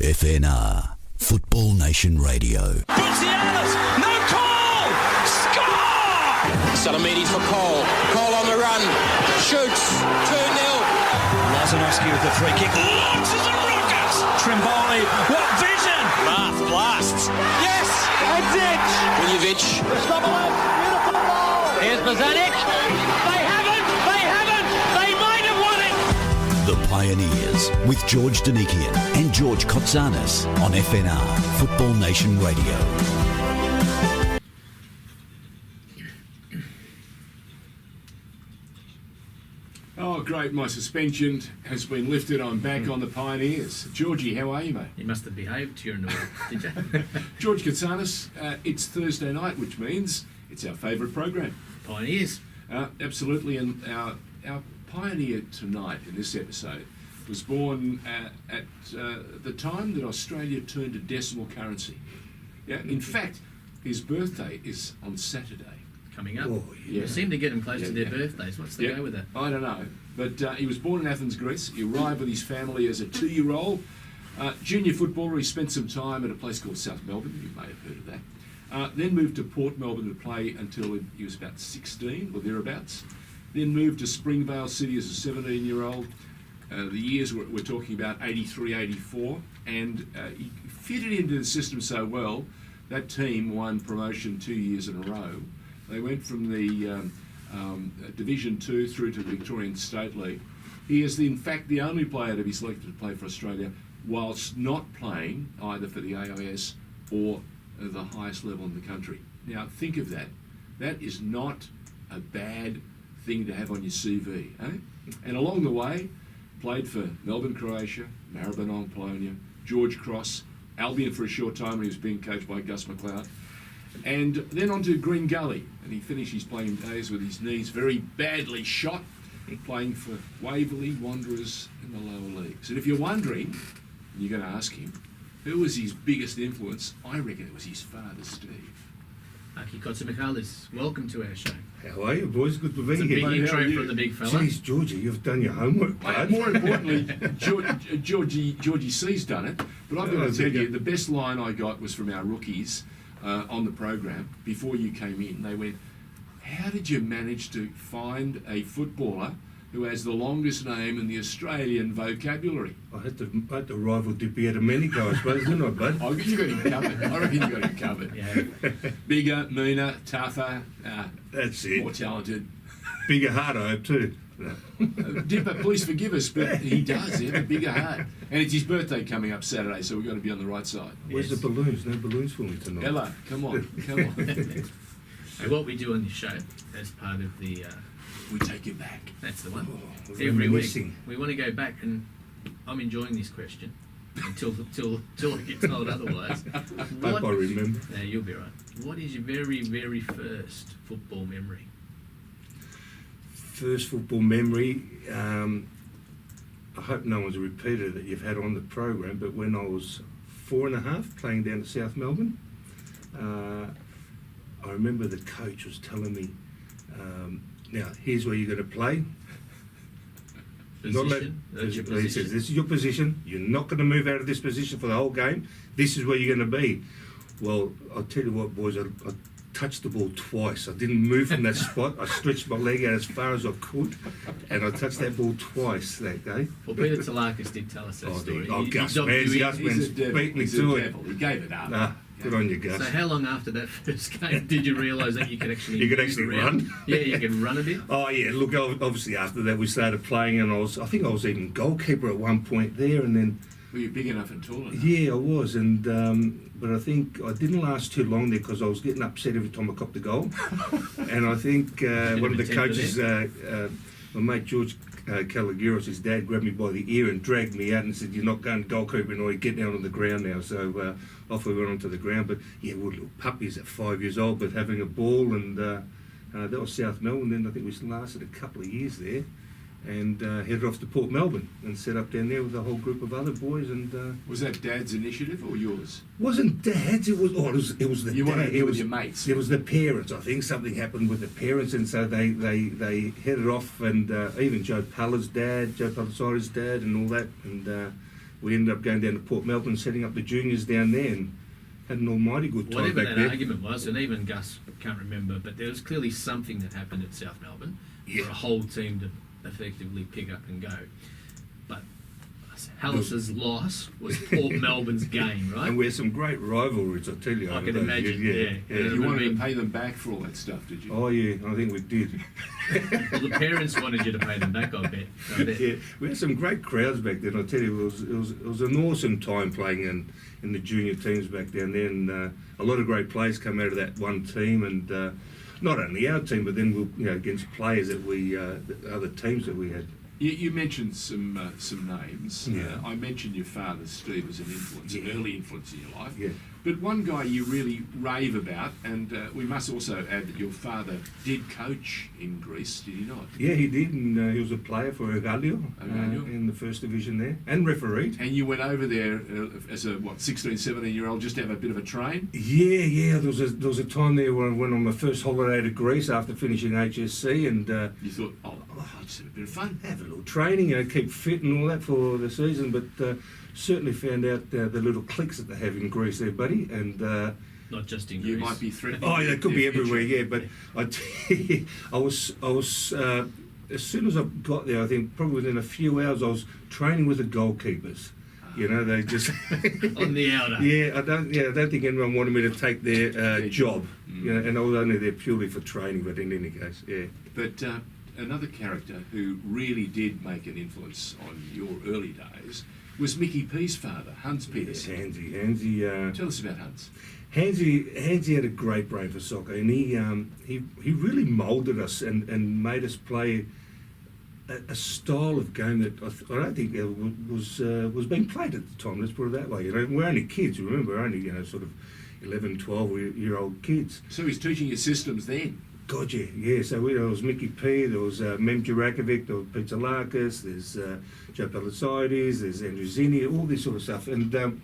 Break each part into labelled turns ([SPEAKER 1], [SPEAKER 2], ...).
[SPEAKER 1] FNR, Football Nation Radio.
[SPEAKER 2] Kotzamichalis, no call! Score!
[SPEAKER 3] Salamini for Cole. Cole on the run. Shoots. 2-0.
[SPEAKER 2] Lazanovsky with the free kick. Launches a rocket! Trimboli, what vision! Blasts. Yes! Heads
[SPEAKER 3] Miljevic.
[SPEAKER 2] Beautiful ball! Here's Bozanic. They might have won it!
[SPEAKER 1] The Pioneers with George Danikian and George Kotzamis on FNR, Football Nation Radio.
[SPEAKER 4] Oh, great. My suspension has been lifted. I'm back on the Pioneers. Georgie, how are you, mate?
[SPEAKER 5] You must have behaved during the week, did you?
[SPEAKER 4] George Kotzamis, it's Thursday night, which means it's our favourite program.
[SPEAKER 5] Pioneers.
[SPEAKER 4] Absolutely, and our pioneer tonight in this episode was born at the time that Australia turned to decimal currency. Yeah, in fact, his birthday is on Saturday.
[SPEAKER 5] Coming up.
[SPEAKER 4] Oh, yeah.
[SPEAKER 5] You seem to get them close to their
[SPEAKER 4] Yeah.
[SPEAKER 5] birthdays. What's the go with that?
[SPEAKER 4] I don't know. But he was born in Athens, Greece. He arrived with his family as a 2-year-old. Junior footballer, he spent some time at a place called South Melbourne. You may have heard of that. Then moved to Port Melbourne to play until he was about 16 or thereabouts. Then moved to Springvale City as a 17-year-old. The years we're talking about 83, 84. And he fitted into the system so well, that team won promotion 2 years in a row. They went from the Division 2 through to the Victorian State League. He is, in fact, the only player to be selected to play for Australia whilst not playing either for the AIS or the highest level in the country. Now, think of that. That is not a bad thing to have on your CV, eh? And along the way, played for Melbourne, Croatia, Maribyrnong, Polonia, George Cross, Albion for a short time when he was being coached by Gus McLeod, and then on to Green Gully, and he finished his playing days with his knees very badly shot, playing for Waverley Wanderers in the lower leagues. And if you're wondering, and you're going to ask him, who was his biggest influence, I reckon it was his father, Steve.
[SPEAKER 5] Aki Kotzamichalis, welcome to our show.
[SPEAKER 6] How are you, boys? Good to be
[SPEAKER 5] It's a
[SPEAKER 6] here.
[SPEAKER 5] big
[SPEAKER 4] Mate, how
[SPEAKER 5] intro
[SPEAKER 4] are you?
[SPEAKER 5] from the big fella.
[SPEAKER 6] Jeez, Georgie, you've done your homework, bud.
[SPEAKER 4] More importantly, Georgie C's done it, but I've got to tell you, the best line I got was from our rookies on the program before you came in. They went, how did you manage to find a footballer who has the longest name in the Australian vocabulary?
[SPEAKER 6] I had to rival Dippy out of many guys, but didn't I, bud?
[SPEAKER 4] I reckon you got him covered. I reckon you got him covered.
[SPEAKER 5] Yeah.
[SPEAKER 4] Bigger, meaner, tougher,
[SPEAKER 6] That's it.
[SPEAKER 4] more talented.
[SPEAKER 6] Bigger heart, I hope, too.
[SPEAKER 4] Dipper, please forgive us, but he does. He has a bigger heart. And it's his birthday coming up Saturday, so we've got to be on the right side.
[SPEAKER 6] Where's
[SPEAKER 5] Yes.
[SPEAKER 6] the balloons? No balloons for me tonight.
[SPEAKER 4] Ella, come on.
[SPEAKER 5] And what we do on this show, as part of the,
[SPEAKER 4] We take it back.
[SPEAKER 5] that's the one,
[SPEAKER 6] we're
[SPEAKER 5] every week,
[SPEAKER 6] reminiscing.
[SPEAKER 5] we want to go back, and I'm enjoying this question until I get told otherwise.
[SPEAKER 6] Hope I remember.
[SPEAKER 5] No, you'll be right. What is your very, very first football memory?
[SPEAKER 6] First football memory, I hope no one's a repeater that you've had on the program, but when I was 4.5 playing down at South Melbourne, I remember the coach was telling me, now here's where you're going to play.
[SPEAKER 5] Position? That's your
[SPEAKER 6] He
[SPEAKER 5] position.
[SPEAKER 6] says, this is your position. You're not going to move out of this position for the whole game. This is where you're going to be. Well, I'll tell you what, boys, I touched the ball twice. I didn't move from that spot. I stretched my leg out as far as I could, and I touched that ball twice that day.
[SPEAKER 5] Well, Peter Talakis did tell us that story.
[SPEAKER 6] Gus,
[SPEAKER 5] dogged
[SPEAKER 6] man,
[SPEAKER 5] you in.
[SPEAKER 6] Gus man's beat me
[SPEAKER 4] He's
[SPEAKER 6] to
[SPEAKER 4] a
[SPEAKER 6] it.
[SPEAKER 4] devil. He gave it up.
[SPEAKER 6] Nah, good on you, Gus.
[SPEAKER 5] So how long after that first game did you realise that you could actually
[SPEAKER 6] You could
[SPEAKER 5] move
[SPEAKER 6] actually
[SPEAKER 5] around?
[SPEAKER 6] run?
[SPEAKER 5] Yeah, you can run a bit.
[SPEAKER 6] Oh yeah, look, obviously after that we started playing, and I think I was even goalkeeper at one point there, and then
[SPEAKER 4] Were you big enough and tall enough?
[SPEAKER 6] yeah, I was, and but I think I didn't last too long there because I was getting upset every time I copped the goal, and I think one of the
[SPEAKER 5] been tempted
[SPEAKER 6] coaches, my mate George Calagiros, his dad, grabbed me by the ear and dragged me out and said, "You're not going goalkeeping, or you get down on the ground now." So off we went onto the ground. But yeah, we were little puppies at 5 years old, but having a ball, and that was South Melbourne. Then I think we lasted a couple of years there, and headed off to Port Melbourne and set up down there with a whole group of other boys. And
[SPEAKER 4] Was that Dad's initiative or yours?
[SPEAKER 6] wasn't Dad's. It was the
[SPEAKER 4] You wanted to
[SPEAKER 6] dad.
[SPEAKER 4] do
[SPEAKER 6] It
[SPEAKER 4] with
[SPEAKER 6] was
[SPEAKER 4] your mates.
[SPEAKER 6] It was the parents. I think something happened with the parents, and so they headed off, and even Joe Pallard's dad, Joe Palladori's dad, and all that. And we ended up going down to Port Melbourne, setting up the juniors down there, and had an almighty good time
[SPEAKER 5] Whatever
[SPEAKER 6] back
[SPEAKER 5] that
[SPEAKER 6] there.
[SPEAKER 5] argument was, and even Gus can't remember, but there was clearly something that happened at South Melbourne for a whole team to effectively pick up and go. But Hallis's loss was Port Melbourne's game, right?
[SPEAKER 6] And we had some great rivalries, I tell you.
[SPEAKER 5] I
[SPEAKER 6] over
[SPEAKER 5] can
[SPEAKER 6] those
[SPEAKER 5] imagine,
[SPEAKER 6] years.
[SPEAKER 5] yeah.
[SPEAKER 4] You wanted to pay them back for all that stuff, did you?
[SPEAKER 6] Oh yeah, I think we did.
[SPEAKER 5] Well, the parents wanted you to pay them back, I bet.
[SPEAKER 6] Yeah, we had some great crowds back then. I tell you, it was an awesome time playing in the junior teams back down there, and a lot of great players come out of that one team, and not only our team, but then against players that the other teams that we had.
[SPEAKER 4] You mentioned some names.
[SPEAKER 6] Yeah.
[SPEAKER 4] I mentioned your father, Steve, as an influence, an early influence in your life.
[SPEAKER 6] Yeah.
[SPEAKER 4] But one guy you really rave about, and we must also add that your father did coach in Greece, did he not?
[SPEAKER 6] Yeah, he did, and he was a player for Agalio in the first division there, and refereed.
[SPEAKER 4] And you went over there as a, 16, 17-year-old, just to have a bit of a train?
[SPEAKER 6] Yeah. There was a time there when I went on my first holiday to Greece after finishing HSC, and
[SPEAKER 4] You thought, I'll just have a bit of fun.
[SPEAKER 6] have a little training, keep fit and all that for the season, but certainly found out the little cliques that they have in Greece there, buddy, and
[SPEAKER 5] Not just in
[SPEAKER 4] You
[SPEAKER 5] Greece.
[SPEAKER 4] might be threatening.
[SPEAKER 6] oh, yeah, it could be
[SPEAKER 4] their
[SPEAKER 6] everywhere,
[SPEAKER 4] future.
[SPEAKER 6] yeah, but I was as soon as I got there, I think probably within a few hours, I was training with the goalkeepers. You know, they just
[SPEAKER 5] On the outer.
[SPEAKER 6] I don't think anyone wanted me to take their job. You know, and I was only there purely for training, but in any case, yeah.
[SPEAKER 4] But another character who really did make an influence on your early days was Mickey P's father, Hans Peterson.
[SPEAKER 6] Hansy.
[SPEAKER 4] Tell us about Hans.
[SPEAKER 6] Hansy had a great brain for soccer, and he really moulded us and made us play a style of game that I don't think was being played at the time. Let's put it that way. You know, we're only kids. Remember, only sort of 11, 12-year-old kids.
[SPEAKER 4] So he's teaching you systems then.
[SPEAKER 6] God, yeah. So there was Mickey P, there was Mem Jurakovic, there was Peter Larkis, there's Joe Pelicides, there's Andrew Zinni, all this sort of stuff. And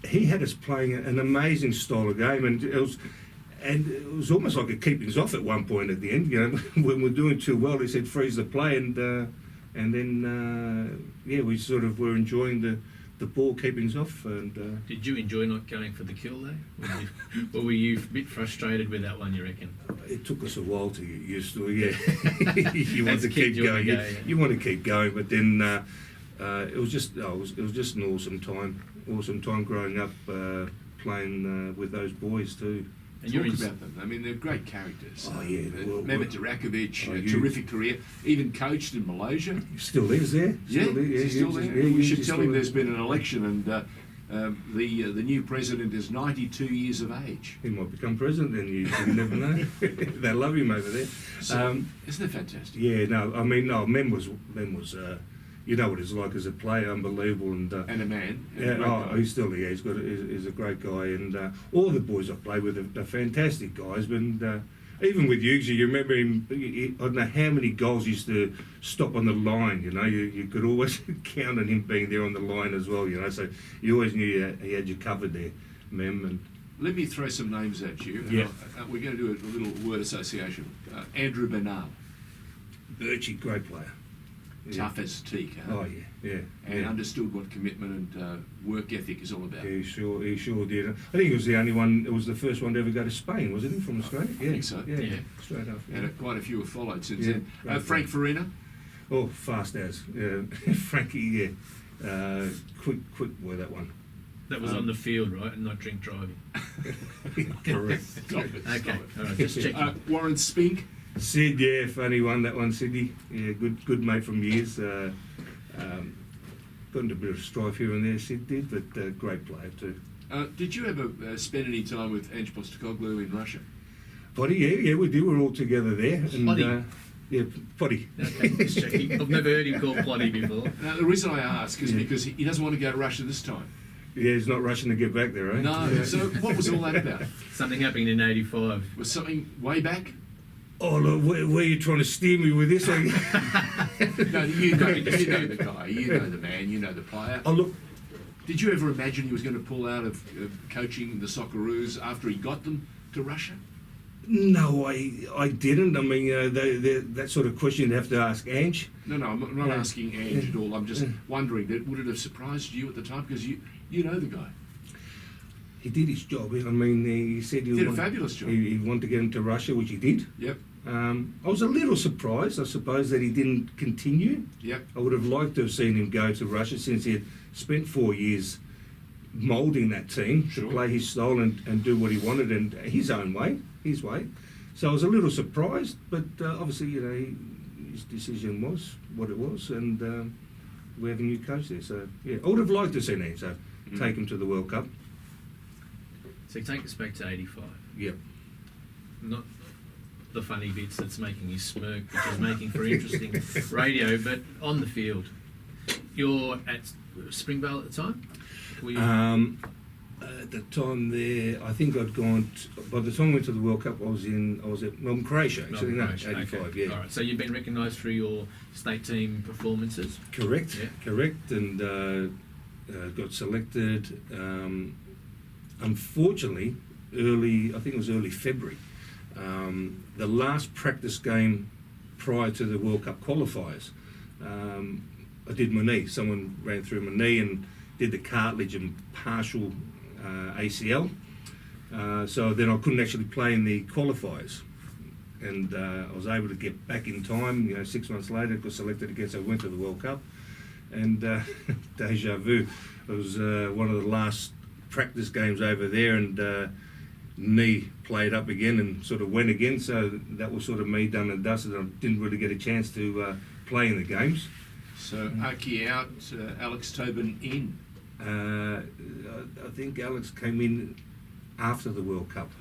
[SPEAKER 6] he had us playing an amazing style of game, and it was almost like a keepings off at one point at the end. You know, when we're doing too well, he said freeze the play, and then we sort of were enjoying the ball keepings off. And
[SPEAKER 5] Did you enjoy not going for the kill though? Or were you a bit frustrated with that one, you reckon?
[SPEAKER 6] it took us a while to get used to it. Yeah, you want
[SPEAKER 5] As
[SPEAKER 6] to
[SPEAKER 5] a kid,
[SPEAKER 6] keep
[SPEAKER 5] you wanna
[SPEAKER 6] going.
[SPEAKER 5] go, yeah.
[SPEAKER 6] You want to keep going, but then it was just an awesome time growing up playing with those boys too.
[SPEAKER 5] And
[SPEAKER 4] Talk
[SPEAKER 5] you're
[SPEAKER 4] about them. I mean, they're great characters.
[SPEAKER 6] Oh, yeah.
[SPEAKER 4] Mehmet Durakovic,
[SPEAKER 6] Oh,
[SPEAKER 4] terrific career. Even coached in Malaysia.
[SPEAKER 6] Still lives there.
[SPEAKER 4] Yeah, he's still there. We
[SPEAKER 6] he's
[SPEAKER 4] should
[SPEAKER 6] just
[SPEAKER 4] tell him
[SPEAKER 6] still-
[SPEAKER 4] there's been an election and the new president is 92 years of age.
[SPEAKER 6] He might become president, then you never know. They love him over there.
[SPEAKER 4] So, isn't it fantastic?
[SPEAKER 6] Yeah, Mem was you know what he's like as a player, unbelievable, and
[SPEAKER 4] And a man. And a
[SPEAKER 6] yeah,
[SPEAKER 4] great guy.
[SPEAKER 6] he's still yeah, he's a great guy, and all the boys I've played with are fantastic guys. But even with Hughes, you remember him. I don't know how many goals he used to stop on the line. You know, you could always count on him being there on the line as well. You know, so you always knew he had you covered there, Mem. And
[SPEAKER 4] Let me throw some names at you.
[SPEAKER 6] Yeah.
[SPEAKER 4] We're going to do a little word association. Andrew Bernal,
[SPEAKER 6] Birchie, great player. Yeah.
[SPEAKER 4] tough as teak, huh?
[SPEAKER 6] Oh yeah.
[SPEAKER 4] And understood what commitment and work ethic is all about.
[SPEAKER 6] Yeah, he sure did. I think he was the only one. It was the first one to ever go to Spain, wasn't he? From Australia.
[SPEAKER 4] I think so.
[SPEAKER 6] Yeah. Straight after.
[SPEAKER 4] And quite a few have followed since
[SPEAKER 6] Yeah,
[SPEAKER 4] then.
[SPEAKER 6] great
[SPEAKER 4] Frank Farina,
[SPEAKER 6] Oh, fast as. Frankie, yeah. Quick boy, that one.
[SPEAKER 5] That was on the field, right, and not drink driving.
[SPEAKER 6] Correct.
[SPEAKER 4] Stop it.
[SPEAKER 5] Okay, all right, just checking.
[SPEAKER 4] Warren Spink,
[SPEAKER 6] Sid, yeah, funny one, that one, Sydney. Yeah, good mate from years. Got into a bit of strife here and there, Sid did, but great player too.
[SPEAKER 4] did you ever spend any time with Ange Postecoglou in Russia?
[SPEAKER 6] Potty, yeah, we did. We were all together there. And,
[SPEAKER 5] Potty?
[SPEAKER 6] Yeah, Potty.
[SPEAKER 5] Okay, just checking. I've never heard him called Plotty before.
[SPEAKER 4] Now, the reason I ask is
[SPEAKER 6] Yeah.
[SPEAKER 4] because he doesn't want to go to Russia this time.
[SPEAKER 6] Yeah, he's not rushing to get back there, eh?
[SPEAKER 4] No.
[SPEAKER 6] Yeah.
[SPEAKER 4] So what was all that about?
[SPEAKER 5] Something happened in '85.
[SPEAKER 4] Was something way back?
[SPEAKER 6] Oh, look, where are you trying to steer me with this?
[SPEAKER 4] No, you know the guy, you know the man, you know the player.
[SPEAKER 6] Oh, look,
[SPEAKER 4] Did you ever imagine he was going to pull out of coaching the Socceroos after he got them to Russia?
[SPEAKER 6] No, I didn't. I mean, that sort of question you'd have to ask Ange.
[SPEAKER 4] No, I'm not asking Ange at all. I'm just wondering that would it have surprised you at the time because you know the guy.
[SPEAKER 6] He did his job. I mean, he said
[SPEAKER 4] He did a fabulous job.
[SPEAKER 6] He wanted to get him to Russia, which he did.
[SPEAKER 4] Yep.
[SPEAKER 6] I was a little surprised, I suppose, that he didn't continue.
[SPEAKER 4] Yep.
[SPEAKER 6] I would have liked to have seen him go to Russia since he had spent 4 years moulding that team
[SPEAKER 4] Sure.
[SPEAKER 6] to play his style and do what he wanted and his own way, his way. So I was a little surprised, but obviously, his decision was what it was, and we have a new coach there. So, yeah, I would have liked to have seen Enzo take him to the World Cup.
[SPEAKER 5] So take us back to 85.
[SPEAKER 6] Yep.
[SPEAKER 5] Not the funny bits that's making you smirk, which is making for interesting radio, but on the field. You're at Springvale at the time? Were you...
[SPEAKER 6] At the time there, I think I'd gone. By the time I went to the World Cup, I was at Melbourne, Croatia. Actually,
[SPEAKER 5] Melbourne, Croatia,
[SPEAKER 6] 85.
[SPEAKER 5] okay.
[SPEAKER 6] Yeah.
[SPEAKER 5] All right. So you've been recognised through your state team performances.
[SPEAKER 6] Correct.
[SPEAKER 5] Yeah.
[SPEAKER 6] Correct. And got selected. Unfortunately, I think it was early February. The last practice game prior to the World Cup qualifiers, I did my knee. Someone ran through my knee and did the cartilage and partial ACL. So then I couldn't actually play in the qualifiers. And I was able to get back in time, 6 months later, got selected again, so I went to the World Cup. And deja vu, it was one of the last practice games over there, and knee played up again and sort of went again, so that was sort of me done and dusted. I didn't really get a chance to play in the games.
[SPEAKER 4] So Aki out, Alex Tobin in.
[SPEAKER 6] I think Alex came in after the World Cup.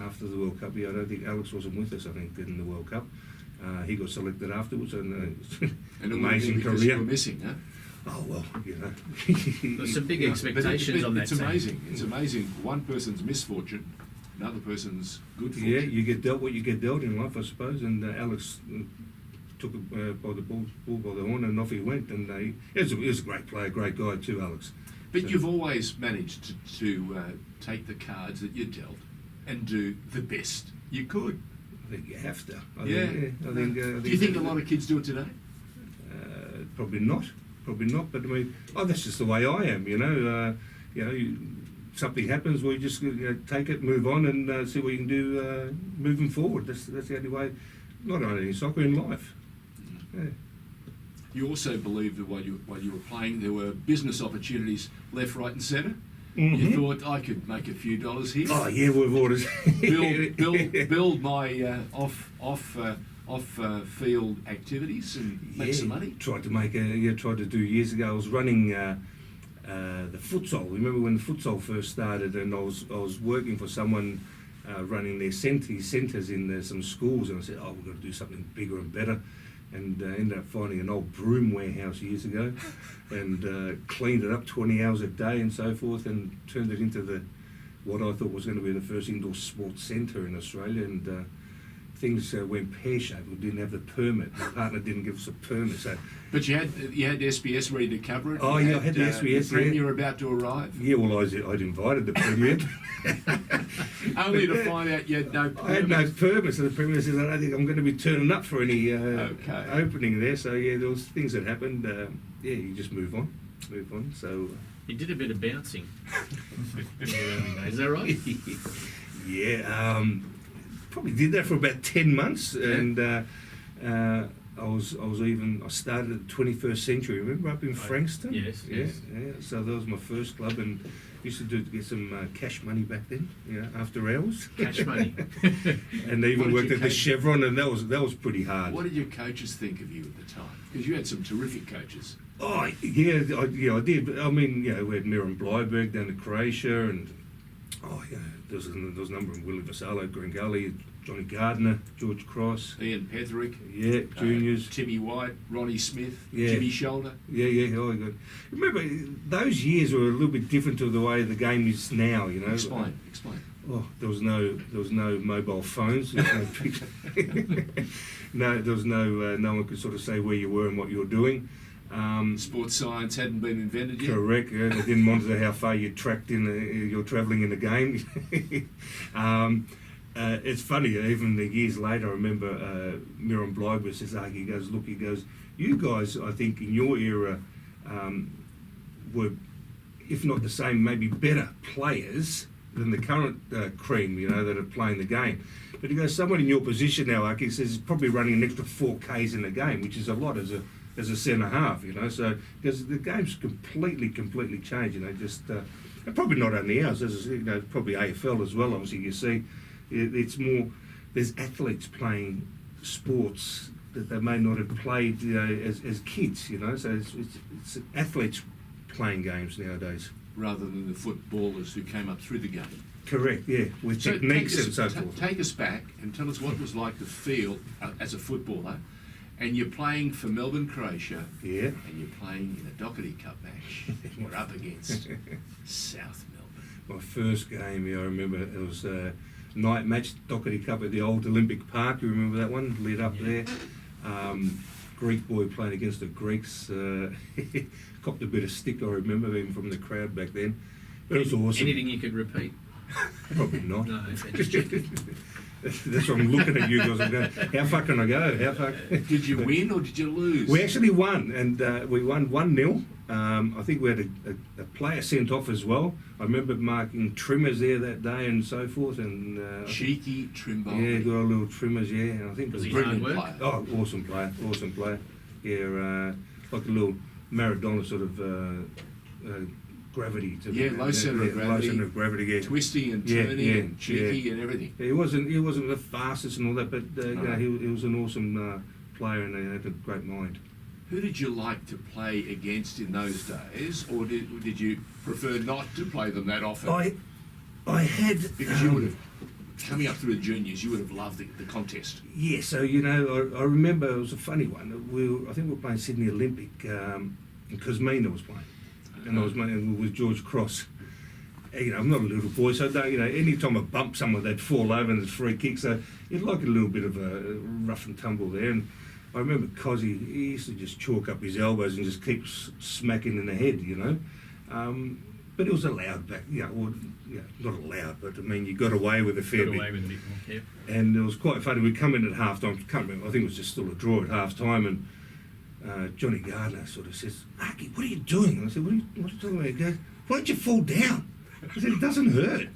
[SPEAKER 6] After the World Cup, yeah. I don't think Alex wasn't with us, I think, in the World Cup. He got selected afterwards, and
[SPEAKER 4] And
[SPEAKER 6] amazing
[SPEAKER 4] because
[SPEAKER 6] career.
[SPEAKER 4] you were missing, huh?
[SPEAKER 6] Oh, well,
[SPEAKER 5] There's some big expectations on that
[SPEAKER 4] It's
[SPEAKER 5] team.
[SPEAKER 4] amazing. It's amazing. One person's misfortune, another person's good fortune.
[SPEAKER 6] Yeah, you get dealt what you get dealt in life, I suppose. And Alex took it by the bull by the horn, and off he went. And he was a great player, great guy too, Alex.
[SPEAKER 4] But
[SPEAKER 6] So-
[SPEAKER 4] you've always managed to take the cards that you're dealt and do the best you could.
[SPEAKER 6] I think you have to. I
[SPEAKER 4] Yeah.
[SPEAKER 6] think,
[SPEAKER 4] Do you think a lot of kids do it today?
[SPEAKER 6] Probably not. But I mean, that's just the way I am. Something happens, we just take it, move on, and see what you can do moving forward. That's the only way. Not only in soccer, in life. Yeah.
[SPEAKER 4] You also believe that while you were playing, there were business opportunities left, right, and centre.
[SPEAKER 6] Mhm.
[SPEAKER 4] You thought I could make a few dollars here.
[SPEAKER 6] Oh yeah, we've orders.
[SPEAKER 4] build my off field activities and make some money.
[SPEAKER 6] Tried to do years ago. I was running the futsal. Remember when the futsal first started, and I was working for someone running their centres in some schools, and I said, we've got to do something bigger and better. And ended up finding an old broom warehouse years ago, and cleaned it up 20 hours a day and so forth, and turned it into what I thought was going to be the first indoor sports centre in Australia. And things went pear-shaped. We didn't have the permit. My partner didn't give us a permit. So,
[SPEAKER 4] But you had SBS ready to cover it.
[SPEAKER 6] Oh,
[SPEAKER 4] You
[SPEAKER 6] yeah, I had the SBS,
[SPEAKER 4] The Premier about to arrive.
[SPEAKER 6] yeah, well, I'd invited the Premier.
[SPEAKER 4] Only to find out you had no permit.
[SPEAKER 6] I had no permit, so the Premier says, I don't think I'm going to be turning up for any opening there. So, yeah, there was things that happened. You just move on. So,
[SPEAKER 5] You did a bit of bouncing in your early days, is that right?
[SPEAKER 6] yeah, probably did that for about 10 months.
[SPEAKER 4] Yeah.
[SPEAKER 6] And I started at the 21st Century, remember, up in Frankston?
[SPEAKER 5] Yes,
[SPEAKER 6] Yeah,
[SPEAKER 5] yes.
[SPEAKER 6] yeah. So that was my first club, and used to do it to get some cash money back then, after hours.
[SPEAKER 5] Cash money.
[SPEAKER 6] And they
[SPEAKER 4] What
[SPEAKER 6] even
[SPEAKER 4] did
[SPEAKER 6] worked
[SPEAKER 4] you
[SPEAKER 6] at the
[SPEAKER 4] coach?
[SPEAKER 6] Chevron, and that was pretty hard.
[SPEAKER 4] What did your coaches think of you at the time? Because you had some terrific coaches.
[SPEAKER 6] Oh, yeah, I did. I mean, we had Miran Bleiberg down to Croatia, and there was a number of Willie Vassallo, Green Gully, Johnny Gardner, George Cross,
[SPEAKER 4] Ian Petherick,
[SPEAKER 6] juniors.
[SPEAKER 4] Timmy White, Ronnie Smith,
[SPEAKER 6] Yeah.
[SPEAKER 4] Jimmy Shoulder.
[SPEAKER 6] Yeah. Oh, good. Remember, those years were a little bit different to the way the game is now.
[SPEAKER 4] Explain.
[SPEAKER 6] Oh, there was no mobile phones. There was no, there was no one could sort of say where you were and what you were doing.
[SPEAKER 4] Sports science hadn't been invented yet.
[SPEAKER 6] Correct. Yeah, they didn't monitor how far you tracked you're travelling in the game. it's funny, even the years later, I remember Miron Blyber says, Aki goes, look, he goes, you guys, I think in your era, were, if not the same, maybe better players than the current cream, you know, that are playing the game. But he goes, someone in your position now, Aki says, is probably running an extra 4Ks in a game, which is a lot as a centre half, you know. So because the game's completely changed, you know. Just and probably not only ours, as you know, probably AFL as well. Obviously, you see, it's more. There's athletes playing sports that they may not have played, you know, as kids, you know. So it's athletes playing games nowadays,
[SPEAKER 4] rather than the footballers who came up through the game.
[SPEAKER 6] Correct, yeah, with techniques and so forth.
[SPEAKER 4] Take us back and tell us what it was like to feel as a footballer, and you're playing for Melbourne, Croatia,
[SPEAKER 6] Yeah.
[SPEAKER 4] and you're playing in a Doherty Cup match. You're up against South Melbourne.
[SPEAKER 6] My first game, yeah, I remember it was a night match, Doherty Cup at the old Olympic Park. You remember that one? Lit up there. Greek boy playing against the Greeks. Copped a bit of stick, I remember, even from the crowd back then. But it was awesome.
[SPEAKER 5] Anything you could repeat?
[SPEAKER 6] Probably not.
[SPEAKER 5] No, just checking.
[SPEAKER 6] That's why I'm looking at you guys. I'm going, how far can I go? How far?
[SPEAKER 4] Did you win or did you lose?
[SPEAKER 6] We actually won, and we won 1-0. I think we had a player sent off as well. I remember marking trimmers there that day and so forth. And
[SPEAKER 4] Cheeky Trimble.
[SPEAKER 6] yeah, got a little trimmers, yeah. And I think it was
[SPEAKER 5] Was he
[SPEAKER 4] brilliant
[SPEAKER 5] hard work?
[SPEAKER 4] player.
[SPEAKER 6] Oh, awesome player. Yeah, like a little Maradona sort of gravity. To
[SPEAKER 4] Yeah, low centre of gravity.
[SPEAKER 6] Low centre of gravity, yeah.
[SPEAKER 4] Twisty and
[SPEAKER 6] Yeah,
[SPEAKER 4] turny
[SPEAKER 6] yeah,
[SPEAKER 4] and cheeky
[SPEAKER 6] yeah.
[SPEAKER 4] and everything.
[SPEAKER 6] He wasn't the fastest and all that, but you know,
[SPEAKER 4] No.
[SPEAKER 6] he was an awesome player and he had a great mind.
[SPEAKER 4] Who did you like to play against in those days, or did you prefer not to play them that often?
[SPEAKER 6] I had
[SPEAKER 4] Because you would have, coming up through the juniors, you would have loved the contest.
[SPEAKER 6] Yeah, so you know, I remember it was a funny one. I think we were playing Sydney Olympic, and Kosmina was playing, and I was playing with George Cross. You know, I'm not a little boy, so don't, you know, any time I bump someone, they'd fall over and it's free kick. So you'd like a little bit of a rough and tumble there. And I remember Cosy, he used to just chalk up his elbows and just keep smacking in the head, you know. But it was allowed back, you know, or, you know, not allowed, but I mean, you got away with a fair
[SPEAKER 5] Got
[SPEAKER 6] bit.
[SPEAKER 5] away with a bit more, yep.
[SPEAKER 6] And it was quite funny. We'd come in at half time, can't remember, I think it was just still a draw at half time, and Johnny Gardner sort of says, Aki, what are you doing? And I said, what are you talking about? He goes, why don't you fall down? I said, it doesn't hurt.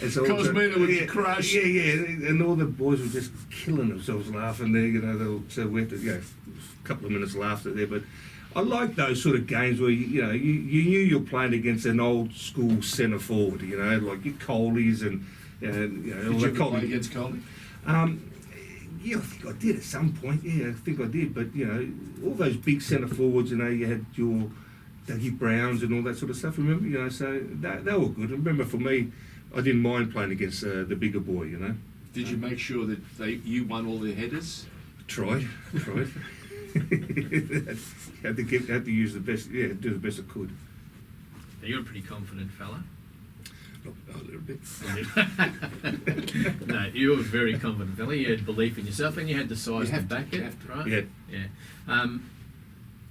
[SPEAKER 6] And so
[SPEAKER 4] Kosmina would crush.
[SPEAKER 6] Yeah, and all the boys were just killing themselves laughing there, you know, so we had to, you know, a couple of minutes laughter there, but I like those sort of games where, you know, you knew you're playing against an old school centre forward, you know, like your Coleys and you know, all
[SPEAKER 4] Did you
[SPEAKER 6] the
[SPEAKER 4] ever play
[SPEAKER 6] Coley.
[SPEAKER 4] against Coley?
[SPEAKER 6] Yeah, I think I did at some point. Yeah, I think I did. But, you know, all those big centre forwards, you know, you had your Dougie Browns and all that sort of stuff, remember? You know, so they were good. I remember for me, I didn't mind playing against the bigger boy, you know.
[SPEAKER 4] Did you make sure that you won all their headers?
[SPEAKER 6] Tried. had to use the best, yeah, do the best I could.
[SPEAKER 5] Now, you're a pretty confident fella.
[SPEAKER 6] A little bit.
[SPEAKER 5] No, you were a very confident fella. You had belief in yourself and you had the size to back it, right?
[SPEAKER 6] Yeah.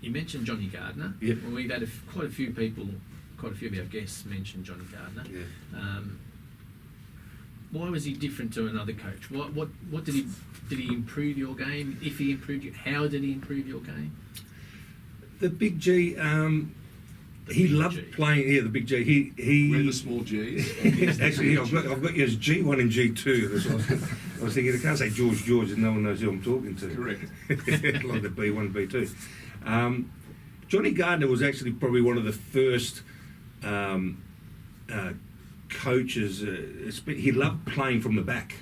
[SPEAKER 5] You mentioned Johnny Gardner.
[SPEAKER 6] Yep.
[SPEAKER 5] Well, we've had quite a few of our guests mention Johnny Gardner.
[SPEAKER 6] Yeah.
[SPEAKER 5] Why was he different to another coach? What did he improve your game? If he improved you, how did he improve your game?
[SPEAKER 6] The Big G, he
[SPEAKER 5] Big
[SPEAKER 6] loved
[SPEAKER 5] G.
[SPEAKER 6] playing. Yeah, the Big G.
[SPEAKER 4] We're the
[SPEAKER 6] He
[SPEAKER 4] small G's.
[SPEAKER 6] actually, I've got you as G1 and G2. That's what I was thinking. I can't say George, and no one knows who I'm talking to.
[SPEAKER 4] Correct.
[SPEAKER 6] Like the B1, B2. Johnny Gardner was actually probably one of the first coaches. He loved playing from the back.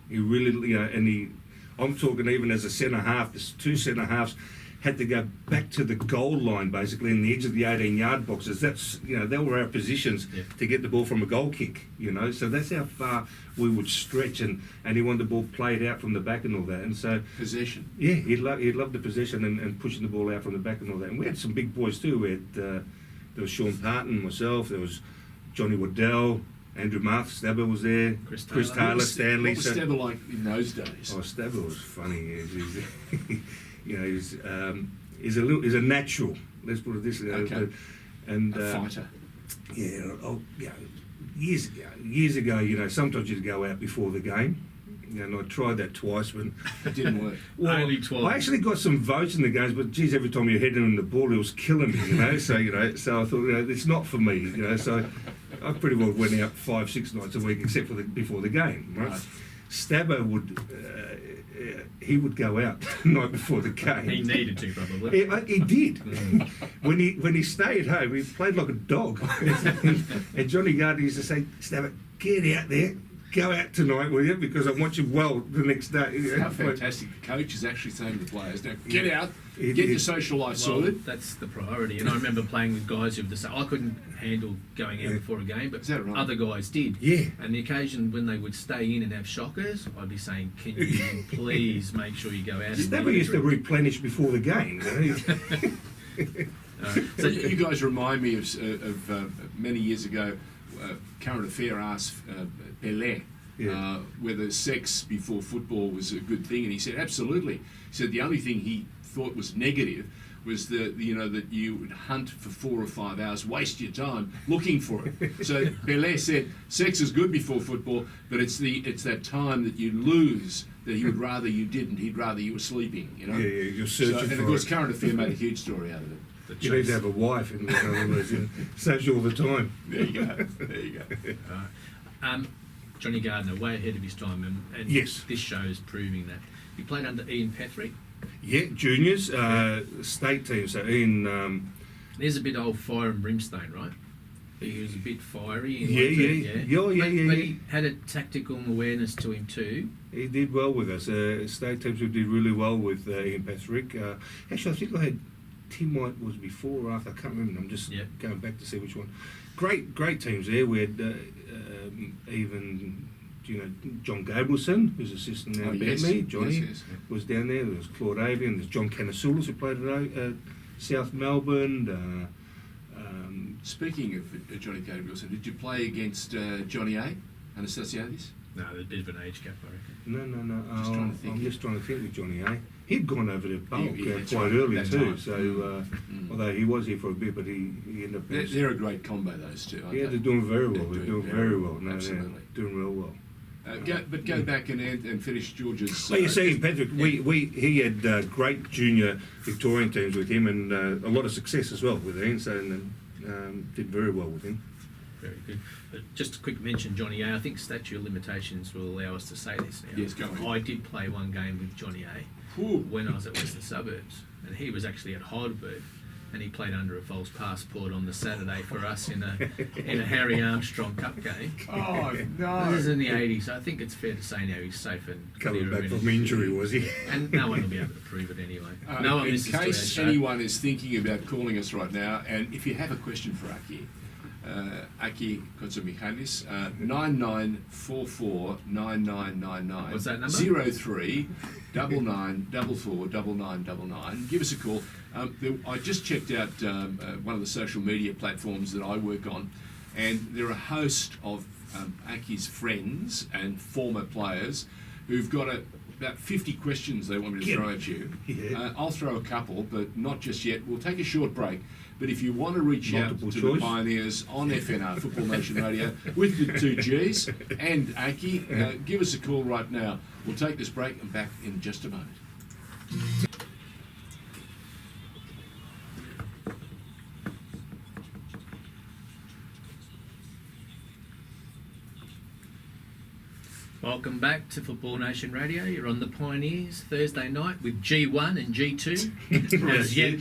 [SPEAKER 6] He really, you know, and I'm talking even as a centre half. There's two centre halves had to go back to the goal line basically in the edge of the 18-yard boxes. That's, you know, they were our positions to get the ball from a goal kick, you know. So that's how far we would stretch, and he wanted the ball played out from the back and all that. And so
[SPEAKER 4] Possession.
[SPEAKER 6] yeah, he loved the possession and pushing the ball out from the back and all that. And we had some big boys too. We had there was Sean Parton, myself. There was Johnny Waddell, Andrew Marth, Stabber was there.
[SPEAKER 5] Chris Taylor.
[SPEAKER 6] Stanley.
[SPEAKER 4] What was Stabber like in those days?
[SPEAKER 6] Oh, Stabber was funny. You know, he's a natural. Let's put it this way.
[SPEAKER 4] Okay.
[SPEAKER 6] And
[SPEAKER 4] A fighter.
[SPEAKER 6] yeah, years ago, you know, sometimes you'd go out before the game. And I tried that twice, but
[SPEAKER 4] It didn't work.
[SPEAKER 6] well,
[SPEAKER 5] Only twice.
[SPEAKER 6] I actually got some votes in the games, but geez, every time you hit him in the ball, it was killing me, you know. So so I thought, you know, it's not for me, you know. So I pretty well went out 5-6 nights a week, except for before the game. Right? Stabbo would he would go out the night before the game.
[SPEAKER 5] He needed to, probably.
[SPEAKER 6] He did. When he stayed home, he played like a dog. And Johnny Gardner used to say, "Stabbo, get out there. Go out tonight, will you? Because I want you well the next day."
[SPEAKER 4] How fantastic. The coach is actually saying to the players, now get out,
[SPEAKER 6] It-
[SPEAKER 4] get your
[SPEAKER 6] it-
[SPEAKER 4] social life
[SPEAKER 5] Well,
[SPEAKER 4] sorted.
[SPEAKER 5] that's the priority. And I remember playing with guys who would say, I couldn't handle going out before a game, but
[SPEAKER 4] Is that right?
[SPEAKER 5] other guys did.
[SPEAKER 6] Yeah.
[SPEAKER 5] And the occasion when they would stay in and have shockers, I'd be saying, can you please make sure you go out? and
[SPEAKER 6] Stabbo
[SPEAKER 5] leave
[SPEAKER 6] used to
[SPEAKER 5] the room?"
[SPEAKER 6] replenish before the game. You know?
[SPEAKER 4] So you guys remind me of many years ago, current affair asked Pelé whether sex before football was a good thing, and he said absolutely. He said the only thing he thought was negative was that you would hunt for 4 or 5 hours, waste your time looking for it. So Pelé said sex is good before football, but it's that time that you lose that he would rather you didn't. He'd rather you were sleeping. You know.
[SPEAKER 6] Yeah, you're searching
[SPEAKER 4] So, and
[SPEAKER 6] for
[SPEAKER 4] of course,
[SPEAKER 6] it.
[SPEAKER 4] current affair made a huge story out of it.
[SPEAKER 5] The
[SPEAKER 6] You need
[SPEAKER 5] chase.
[SPEAKER 6] to have a wife, in other words, it saves you all the time.
[SPEAKER 4] There you go. There you go.
[SPEAKER 5] Johnny Gardner, way ahead of his time, and
[SPEAKER 6] Yes.
[SPEAKER 5] this show is proving that. He played under Ian Petherick.
[SPEAKER 6] Yeah, juniors, state team. So Ian,
[SPEAKER 5] There's a bit old fire and brimstone, right? He was a bit fiery. in
[SPEAKER 6] Yeah,
[SPEAKER 5] one thing,
[SPEAKER 6] yeah.
[SPEAKER 5] But
[SPEAKER 6] Yeah.
[SPEAKER 5] he had a tactical awareness to him too.
[SPEAKER 6] he did well with us. State teams who did really well with Ian Petherick. Actually, I think I had Tim White was before or after. I can't remember. I'm just
[SPEAKER 5] Yeah.
[SPEAKER 6] going back to see which one. Great teams there. We had even John Gabelson, who's assistant now
[SPEAKER 4] Oh,
[SPEAKER 6] at
[SPEAKER 4] yes.
[SPEAKER 6] Bentley. Johnny
[SPEAKER 4] Yes.
[SPEAKER 6] was down there. There was Claude Avian. There's John Canasulis who played at South Melbourne.
[SPEAKER 4] Speaking of Johnny Gabrielson, did you play against Johnny A. Anastasiadis?
[SPEAKER 5] No, there's a bit of an age gap, I reckon.
[SPEAKER 6] No.
[SPEAKER 4] Just trying to think.
[SPEAKER 6] I'm just trying to think with Johnny A. He'd gone over to Bulk
[SPEAKER 4] that's
[SPEAKER 6] quite
[SPEAKER 4] right,
[SPEAKER 6] early
[SPEAKER 4] that
[SPEAKER 6] too.
[SPEAKER 4] time.
[SPEAKER 6] So although he was here for a bit, but he ended up.
[SPEAKER 4] They're a great combo, those two. Aren't
[SPEAKER 6] Yeah,
[SPEAKER 4] they?
[SPEAKER 6] they're doing very well.
[SPEAKER 4] They're
[SPEAKER 6] They're
[SPEAKER 4] doing
[SPEAKER 6] doing very well.
[SPEAKER 4] absolutely.
[SPEAKER 6] They're doing real well.
[SPEAKER 4] Go back and finish George's.
[SPEAKER 6] Well, you see, Patrick, he had great junior Victorian teams with him, and a lot of success as well with Ian. So did very well with him.
[SPEAKER 5] Very good. But just a quick mention, Johnny A. I think statute of limitations will allow us to say this now.
[SPEAKER 4] Yes, go ahead.
[SPEAKER 5] I did play one game with Johnny A.
[SPEAKER 4] Ooh.
[SPEAKER 5] when I was at Western Suburbs, and he was actually at Heidelberg, and he played under a false passport on the Saturday for us in a Harry Armstrong Cup game.
[SPEAKER 4] Oh
[SPEAKER 5] This
[SPEAKER 4] no!
[SPEAKER 5] is in the 80s. I think it's fair to say now he's safe and
[SPEAKER 6] Coming
[SPEAKER 5] clear
[SPEAKER 6] back
[SPEAKER 5] of
[SPEAKER 6] from
[SPEAKER 5] any-
[SPEAKER 6] injury, was he?
[SPEAKER 5] And no one will be able to prove it anyway. No one
[SPEAKER 4] in
[SPEAKER 5] listens to our
[SPEAKER 4] case
[SPEAKER 5] show.
[SPEAKER 4] anyone is thinking about calling us right now, and if you have a question for Aki Kotzamichalis, 99449999.
[SPEAKER 5] What's that number?
[SPEAKER 4] 03 99449999. Give us a call. I just checked out one of the social media platforms that I work on, and there are a host of Aki's friends and former players who've got about 50 questions they want me to throw at you.
[SPEAKER 6] Yeah.
[SPEAKER 4] I'll throw a couple, but not just yet. We'll take a short break. But if you want to reach
[SPEAKER 6] Multiple
[SPEAKER 4] out to
[SPEAKER 6] choice.
[SPEAKER 4] the Pioneers on FNR, Football Nation Radio, with the 2 Gs and Aki, give us a call right now. We'll take this break and back in just a moment.
[SPEAKER 5] Welcome back to Football Nation Radio. You're on the Pioneers Thursday night with G1 and G2. As yet,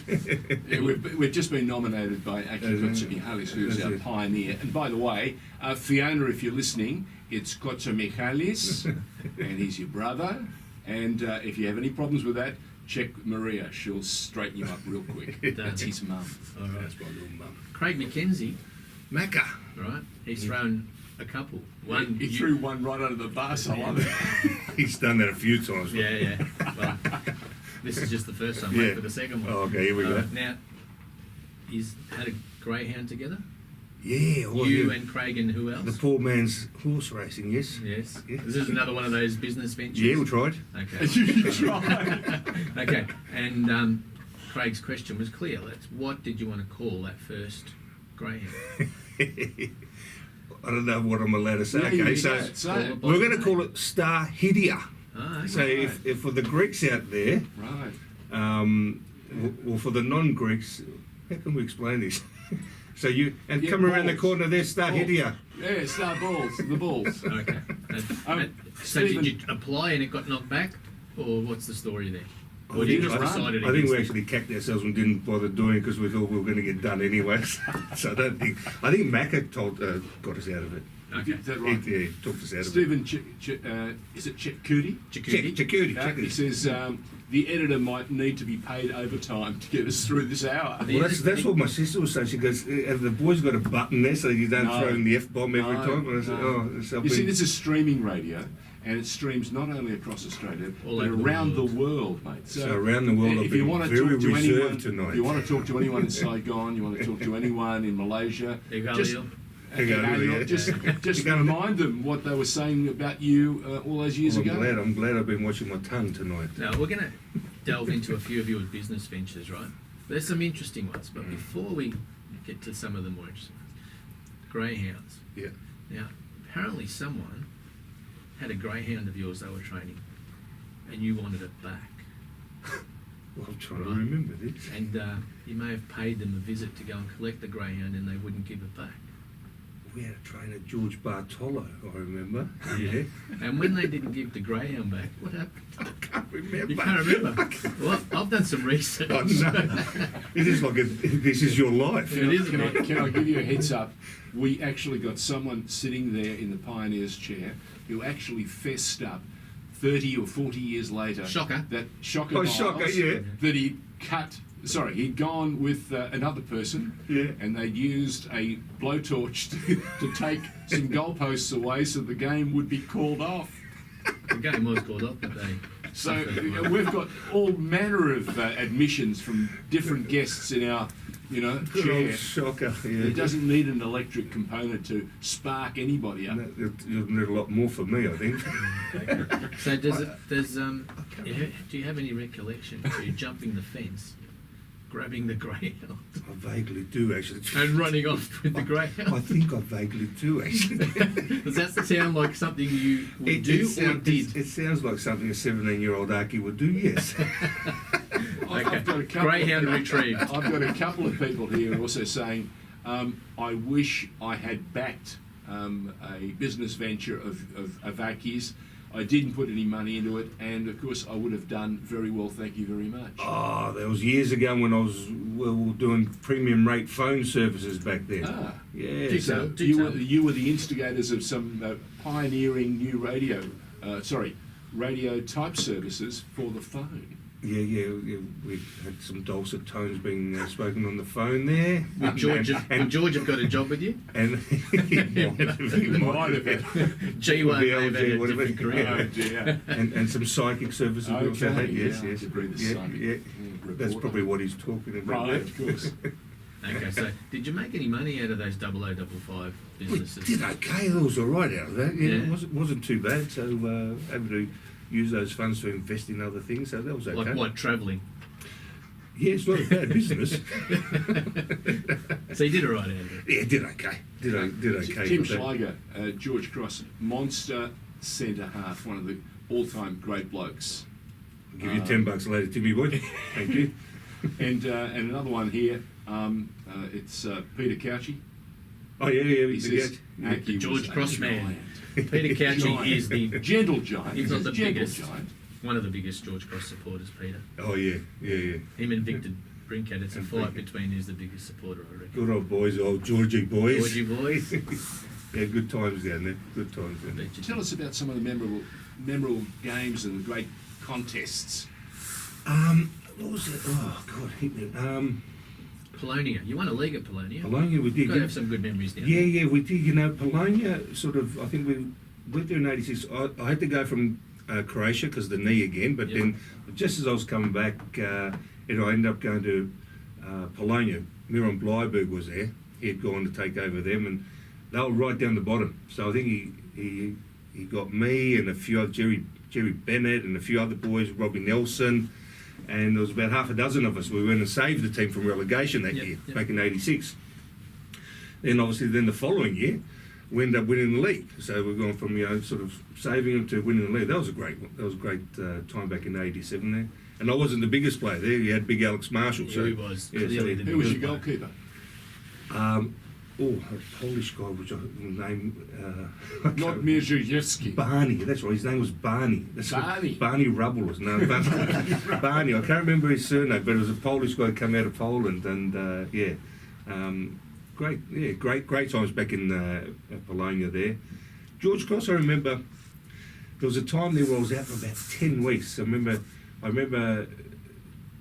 [SPEAKER 4] Yeah, we've just been nominated by Aki Kotzamichalis, who's
[SPEAKER 6] That's
[SPEAKER 4] our
[SPEAKER 6] it.
[SPEAKER 4] pioneer. And by the way, Fiona, if you're listening, it's Kotzamichalis, and he's your brother. And if you have any problems with that, check Maria. She'll straighten you up real quick. That's his mum.
[SPEAKER 5] all right.
[SPEAKER 6] That's my little mum.
[SPEAKER 5] Craig MacKenzie,
[SPEAKER 6] Macca.
[SPEAKER 5] right? He's thrown a couple. One,
[SPEAKER 4] He threw one right under the bus. I love it.
[SPEAKER 6] He's done that a few times.
[SPEAKER 5] Yeah. Well, this is just the first time.
[SPEAKER 6] Yeah.
[SPEAKER 5] Wait for the second one.
[SPEAKER 6] Oh, okay, here we go.
[SPEAKER 5] Now, he's had a greyhound together.
[SPEAKER 6] Yeah. Well,
[SPEAKER 5] You
[SPEAKER 6] yeah.
[SPEAKER 5] and Craig and who else?
[SPEAKER 6] The poor man's horse racing, yes.
[SPEAKER 5] Yes.
[SPEAKER 6] Yeah.
[SPEAKER 5] This is another one of those business ventures.
[SPEAKER 6] Yeah, we tried.
[SPEAKER 5] Okay.
[SPEAKER 4] You tried.
[SPEAKER 5] Okay. And Craig's question was clear. What did you want to call that first greyhound?
[SPEAKER 6] I don't know what I'm allowed to say.
[SPEAKER 4] Yeah,
[SPEAKER 6] Okay,
[SPEAKER 4] you
[SPEAKER 6] so
[SPEAKER 4] can say it.
[SPEAKER 6] we're going to call it Star Hidia.
[SPEAKER 5] Ah,
[SPEAKER 6] So if for the Greeks out there,
[SPEAKER 4] Right.
[SPEAKER 6] well, for the non-Greeks, how can we explain this? So you
[SPEAKER 4] Yeah,
[SPEAKER 6] come around the
[SPEAKER 4] balls.
[SPEAKER 6] corner there, Star
[SPEAKER 4] Balls.
[SPEAKER 6] Hidia.
[SPEAKER 4] Yeah, star balls. The balls.
[SPEAKER 5] Okay. So
[SPEAKER 4] Stephen-
[SPEAKER 5] did you apply and it got knocked back, or what's the story there? Or
[SPEAKER 6] I
[SPEAKER 5] you
[SPEAKER 6] think-
[SPEAKER 5] just decided
[SPEAKER 6] I think
[SPEAKER 5] against
[SPEAKER 6] we
[SPEAKER 5] it?
[SPEAKER 6] actually cacked ourselves and didn't bother doing it because we thought we were going to get done anyway. So I don't think. I think Macca got us out of it.
[SPEAKER 5] Okay.
[SPEAKER 4] Is that right?
[SPEAKER 6] He talked us out of it.
[SPEAKER 4] Stephen, is it Chikuti?
[SPEAKER 5] Chakudi.
[SPEAKER 4] He says the editor might need to be paid overtime to get us through this hour.
[SPEAKER 6] Well, that's what my sister was saying. She goes, "Have the boys got a button there so you don't
[SPEAKER 4] No.
[SPEAKER 6] throw in the F-bomb every
[SPEAKER 4] No,
[SPEAKER 6] time?" And I said,
[SPEAKER 4] no.
[SPEAKER 6] "Oh, it's
[SPEAKER 4] You see, this is streaming radio, and it streams not only across Australia,
[SPEAKER 5] All
[SPEAKER 4] but
[SPEAKER 5] over the
[SPEAKER 4] around the
[SPEAKER 5] world.
[SPEAKER 4] world, mate.
[SPEAKER 6] So around the world, I've
[SPEAKER 4] if you
[SPEAKER 6] been
[SPEAKER 4] want to
[SPEAKER 6] very
[SPEAKER 4] talk to
[SPEAKER 6] reserved
[SPEAKER 4] anyone,
[SPEAKER 6] tonight.
[SPEAKER 4] if you want to talk to anyone in Saigon, you want to talk to anyone in Malaysia, just just remind them what they were saying about you all those years ago.
[SPEAKER 6] I'm glad I've been watching my tongue tonight."
[SPEAKER 5] Now, we're going to delve into a few of your business ventures, right? There's some interesting ones, but before we get to some of the more interesting ones, greyhounds.
[SPEAKER 6] Yeah.
[SPEAKER 5] Now, apparently someone had a greyhound of yours they were training, and you wanted it back.
[SPEAKER 6] Well, I'm trying to
[SPEAKER 5] Right.
[SPEAKER 6] remember this.
[SPEAKER 5] And you may have paid them a visit to go and collect the greyhound, and they wouldn't give it back.
[SPEAKER 6] We had a trainer, GeorgeBartolo, I remember.
[SPEAKER 5] Yeah. And when they didn't give the greyhound back, what happened?
[SPEAKER 6] I can't remember.
[SPEAKER 5] You can't remember? Well, I've done some research.
[SPEAKER 6] Oh, no. It is like this is your life.
[SPEAKER 5] It is.
[SPEAKER 4] Can I give you a heads up? We actually got someone sitting there in the pioneer's chair who actually fessed up 30 or 40 years later.
[SPEAKER 5] Shocker.
[SPEAKER 4] That shocker.
[SPEAKER 6] Oh,
[SPEAKER 4] Miles,
[SPEAKER 6] shocker, yeah.
[SPEAKER 4] That he'd gone with another person,
[SPEAKER 6] Yeah.
[SPEAKER 4] and they'd used a blowtorch to take some goalposts away so the game would be called off.
[SPEAKER 5] The game was called off, but they.
[SPEAKER 4] So we've got all manner of admissions from different guests in our,
[SPEAKER 6] Good old
[SPEAKER 4] chair.
[SPEAKER 6] shocker. Yeah.
[SPEAKER 4] It doesn't need an electric component to spark anybody up.
[SPEAKER 6] No, you'll need a lot more from me, I think.
[SPEAKER 5] So do you have any recollection of you jumping the fence, grabbing the greyhound,
[SPEAKER 6] I vaguely do, actually.
[SPEAKER 5] and running off with the
[SPEAKER 6] I
[SPEAKER 5] greyhound?
[SPEAKER 6] think I vaguely do, actually.
[SPEAKER 5] Does that sound like something you would do or did?
[SPEAKER 6] It sounds like something a 17-year-old Aki would do, yes.
[SPEAKER 4] I've got a couple
[SPEAKER 5] Greyhound retrieved.
[SPEAKER 4] I've got a couple of people here also saying, I wish I had backed a business venture of Aki's. I didn't put any money into it, and of course I would have done very well. Thank you very much.
[SPEAKER 6] Oh, that was years ago when I was doing premium rate phone services back then.
[SPEAKER 4] Ah.
[SPEAKER 6] Yeah.
[SPEAKER 5] Do
[SPEAKER 6] So,
[SPEAKER 5] tell.
[SPEAKER 4] You were the instigators of some pioneering new radio type services for the phone.
[SPEAKER 6] yeah, we had some dulcet tones being spoken on the phone there.
[SPEAKER 5] Would George have got a job with you?
[SPEAKER 6] And he might have.
[SPEAKER 5] G1 may have had a
[SPEAKER 6] whatever.
[SPEAKER 5] different career.
[SPEAKER 4] Oh dear.
[SPEAKER 6] And some psychic services we also
[SPEAKER 4] Okay,
[SPEAKER 6] had. Yes,
[SPEAKER 4] yeah,
[SPEAKER 6] yes.
[SPEAKER 4] to read the
[SPEAKER 6] Yeah,
[SPEAKER 4] psychic
[SPEAKER 6] yeah.
[SPEAKER 4] report.
[SPEAKER 6] That's probably what he's talking about.
[SPEAKER 4] Right, of course.
[SPEAKER 5] Okay, so did you make any money out of those 0055
[SPEAKER 6] We
[SPEAKER 5] businesses?
[SPEAKER 6] did okay. It was all right out of that. Yeah,
[SPEAKER 5] Yeah.
[SPEAKER 6] It wasn't too bad. So able to use those funds to invest in other things. So that was okay.
[SPEAKER 5] Like what, travelling?
[SPEAKER 6] Yeah, it's not a bad business.
[SPEAKER 5] So you did all right out of it.
[SPEAKER 6] Yeah, did okay. Did okay.
[SPEAKER 4] Tim
[SPEAKER 6] with that.
[SPEAKER 4] Schleiger, George Cross, monster centre half, one of the all-time great blokes.
[SPEAKER 6] I'll give you $10 later, Timmy boy. Thank you.
[SPEAKER 4] And another one here, it's Peter Couchy.
[SPEAKER 6] Oh yeah, yeah.
[SPEAKER 4] He says Aki was
[SPEAKER 5] George
[SPEAKER 4] a
[SPEAKER 5] Crossman.
[SPEAKER 4] giant.
[SPEAKER 5] Peter Couchy
[SPEAKER 4] Giant.
[SPEAKER 5] is the
[SPEAKER 4] Gentle giant.
[SPEAKER 5] He's not
[SPEAKER 4] He's
[SPEAKER 5] the
[SPEAKER 4] a gentle
[SPEAKER 5] biggest.
[SPEAKER 4] giant.
[SPEAKER 5] one of the biggest George Cross supporters, Peter.
[SPEAKER 6] Oh yeah.
[SPEAKER 5] Him and Victor Brinkett, it's a fight between who's the biggest supporter, I reckon.
[SPEAKER 6] Good old boys, old Georgie boys.
[SPEAKER 5] Georgie boys.
[SPEAKER 6] Yeah, good times down there. Good times down there.
[SPEAKER 5] Bet you
[SPEAKER 4] Tell
[SPEAKER 5] do.
[SPEAKER 4] us about some of the memorable games and the great contests.
[SPEAKER 6] What was it? Oh God, hit me.
[SPEAKER 5] Polonia. You won a league at Polonia.
[SPEAKER 6] Polonia, we did.
[SPEAKER 5] Got to have some good memories down
[SPEAKER 6] Yeah,
[SPEAKER 5] there.
[SPEAKER 6] yeah, we did. You know, Polonia sort of. I think we went there in '86. I had to go from Croatia because the knee again. But
[SPEAKER 5] Yep.
[SPEAKER 6] then, just as I was coming back, I ended up going to Polonia. Miron Bleiberg was there. He had gone to take over them, and they were right down the bottom. So I think he got me and a few other Jerry Bennett and a few other boys, Robbie Nelson. And there was about half a dozen of us. We went and saved the team from relegation that
[SPEAKER 5] Yep,
[SPEAKER 6] year,
[SPEAKER 5] yep.
[SPEAKER 6] back in '86. Then obviously, the following year, we ended up winning the league. So we've gone from sort of saving them to winning the league. That was a great time back in '87 there. And I wasn't the biggest player there. You had big Alex Marshall.
[SPEAKER 5] Yeah,
[SPEAKER 6] So
[SPEAKER 5] he was.
[SPEAKER 6] Yeah,
[SPEAKER 5] Clearly the
[SPEAKER 4] Who was your
[SPEAKER 5] biggest player.
[SPEAKER 4] goalkeeper?
[SPEAKER 6] A Polish guy, which I name.
[SPEAKER 4] Not Mierzejewski.
[SPEAKER 6] Barney, that's right. His name was Barney.
[SPEAKER 4] Barney.
[SPEAKER 6] Barney Rubble was no Barney. I can't remember his surname, but it was a Polish guy who came out of Poland, and great times back in Bologna there. George Cross, I remember there was a time there where I was out for about 10 weeks. I remember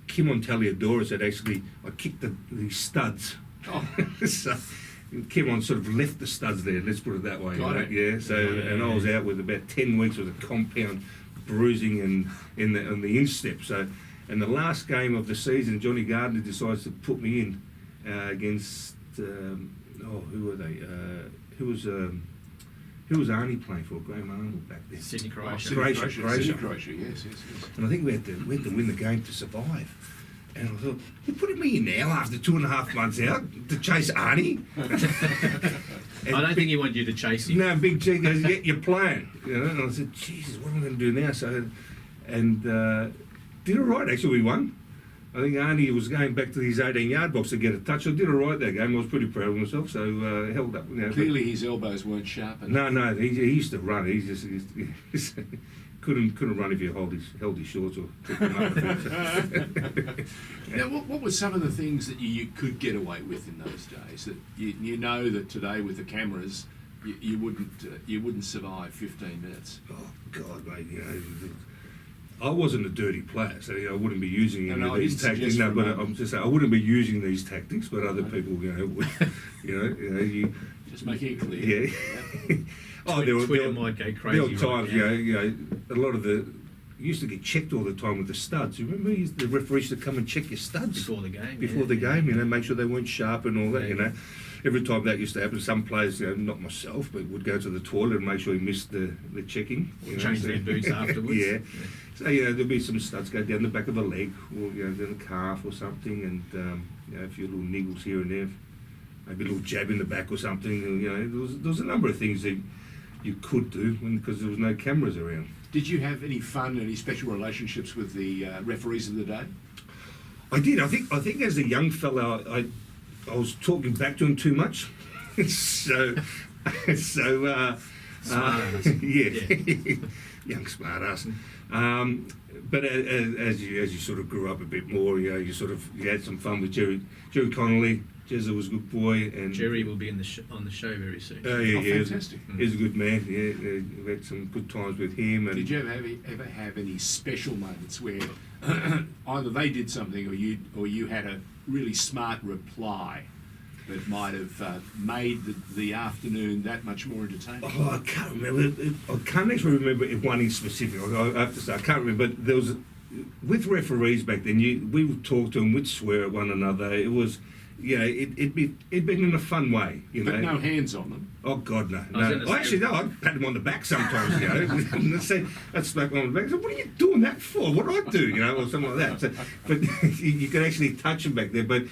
[SPEAKER 6] Kim Taliadoris had actually I kicked the studs.
[SPEAKER 4] Oh.
[SPEAKER 6] So Kim sort of left the studs there, let's put it that way.
[SPEAKER 4] Got it.
[SPEAKER 6] Yeah, so and I was out with about 10 weeks with a compound bruising and in the instep. So, and the last game of the season, Johnny Gardner decides to put me in against who were they? Who was Arnie playing for? Graham Arnold back then.
[SPEAKER 5] Sydney Croatia.
[SPEAKER 4] Sydney Croatia, yes.
[SPEAKER 6] And I think we had to win the game to survive. And I thought, you're putting me in now after 2.5 months out to chase Arnie?
[SPEAKER 5] I don't think he wanted you to chase him.
[SPEAKER 6] No, Big G goes, yeah, you're playing. And I said, Jesus, what am I going to do now? So, and did all right, actually, we won. I think Arnie was going back to his 18-yard box to get a touch. I did all right that game. I was pretty proud of myself, so held up.
[SPEAKER 4] Clearly his elbows weren't sharp enough.
[SPEAKER 6] No, he used to run. He just couldn't run if you held his shorts or took them up a bit.
[SPEAKER 4] Now, what were some of the things that you could get away with in those days? That you know that today with the cameras, you wouldn't survive 15 minutes.
[SPEAKER 6] Oh God, mate! I wasn't a dirty player, so I wouldn't be using any of these tactics. No, but I'm just saying I wouldn't be using these tactics, but other people, would. You
[SPEAKER 4] just making it clear.
[SPEAKER 6] Yeah.
[SPEAKER 5] Twitter might go crazy.
[SPEAKER 6] There were times, a lot of you used to get checked all the time with the studs. You remember the referees used to come and check your studs
[SPEAKER 5] Before the game.
[SPEAKER 6] Before the game, make sure they weren't sharp and all that. Every time that used to happen, some players, not myself, but would go to the toilet and make sure he missed the checking.
[SPEAKER 5] Change their boots afterwards.
[SPEAKER 6] Yeah. So there'd be some studs go down the back of a leg or down the calf or something, and a few little niggles here and there, maybe a little jab in the back or something. There was a number of things that you could do because there was no cameras around.
[SPEAKER 4] Did you have any fun, any special relationships with the referees of the day?
[SPEAKER 6] I did. I think as a young fella, I was talking back to him too much. so young smart ass. But as you sort of grew up a bit more, you had some fun with Jerry Connolly. Jezza was a good boy, and
[SPEAKER 5] Jerry will be on the show very soon.
[SPEAKER 4] Fantastic!
[SPEAKER 6] He's a good man. Yeah, we had some good times with him. And
[SPEAKER 4] did you ever have any special moments where either they did something or you had a really smart reply that might have made the afternoon that much more entertaining?
[SPEAKER 6] Oh, I can't remember. I can't actually remember one in specific. I have to say, I can't remember. But there was with referees back then. We would talk to them, we'd swear at one another. It was. It'd been in a fun way,
[SPEAKER 4] But no hands on them.
[SPEAKER 6] Oh God, no.
[SPEAKER 5] I'd
[SPEAKER 6] pat them on the back sometimes, and I'd smack them on the back. So, what are you doing that for? What do I do, or something like that. So, but you could actually touch them back there. But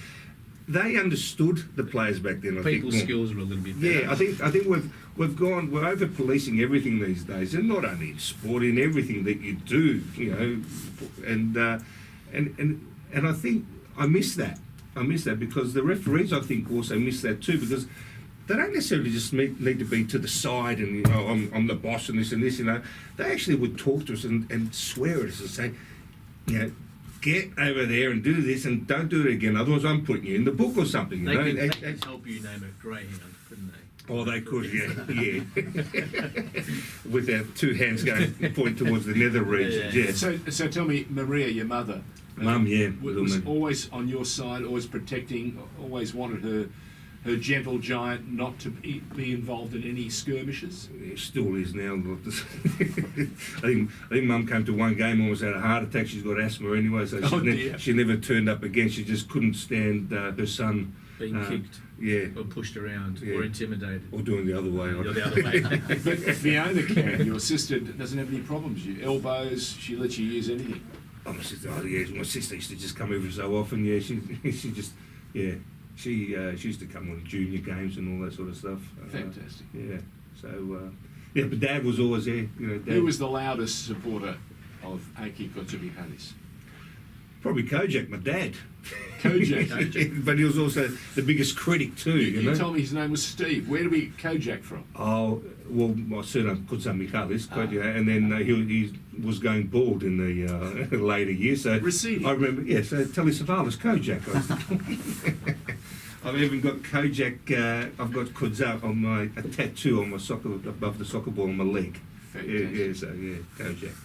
[SPEAKER 6] they understood the players back then.
[SPEAKER 5] People's skills were a little bit better.
[SPEAKER 6] Yeah, I think we're over policing everything these days, and not only in sport, in everything that you do, and I think I miss that. Because the referees, I think, also miss that too, because they don't necessarily just need to be to the side and I'm the boss and this and this. They actually would talk to us and swear at us and say, get over there and do this and don't do it again. Otherwise, I'm putting you in the book or something.
[SPEAKER 5] They could help you name a greyhound, couldn't they?
[SPEAKER 6] Oh, they could, yeah. With their two hands going point towards the nether regions. Yeah.
[SPEAKER 4] So tell me, Maria, your mother.
[SPEAKER 6] Mum, yeah.
[SPEAKER 4] Was always on your side, always protecting, always wanted her gentle giant not to be involved in any skirmishes?
[SPEAKER 6] It still is now. I think Mum came to one game, almost had a heart attack. She's got asthma anyway, so she never turned up again. She just couldn't stand her son
[SPEAKER 5] being kicked, or pushed around, or intimidated,
[SPEAKER 6] or doing the other way.
[SPEAKER 5] The other way.
[SPEAKER 4] But Fiona can. Your sister doesn't have any problems. Elbows. She lets you use anything.
[SPEAKER 6] My sister used to just come every so often. Yeah, she just she used to come on junior games and all that sort of stuff.
[SPEAKER 4] Fantastic.
[SPEAKER 6] Yeah. So but Dad was always there. You know, Dad,
[SPEAKER 4] Who was the loudest supporter of Aki Kotzamichalis?
[SPEAKER 6] probably Kojak, my dad.
[SPEAKER 4] Kojak.
[SPEAKER 6] But he was also the biggest critic too. You know.
[SPEAKER 4] told me his name was Steve. Where do we Kojak from?
[SPEAKER 6] Oh, well, my surname Kotzamichalis, and then he was going bald in the later years. So
[SPEAKER 4] Receding.
[SPEAKER 6] I remember, so Telly Savalas, Kojak. I've even got Kojak, I've got Kotzak on a tattoo on my above the soccer ball on my leg.
[SPEAKER 4] Fantastic.
[SPEAKER 6] Kojak.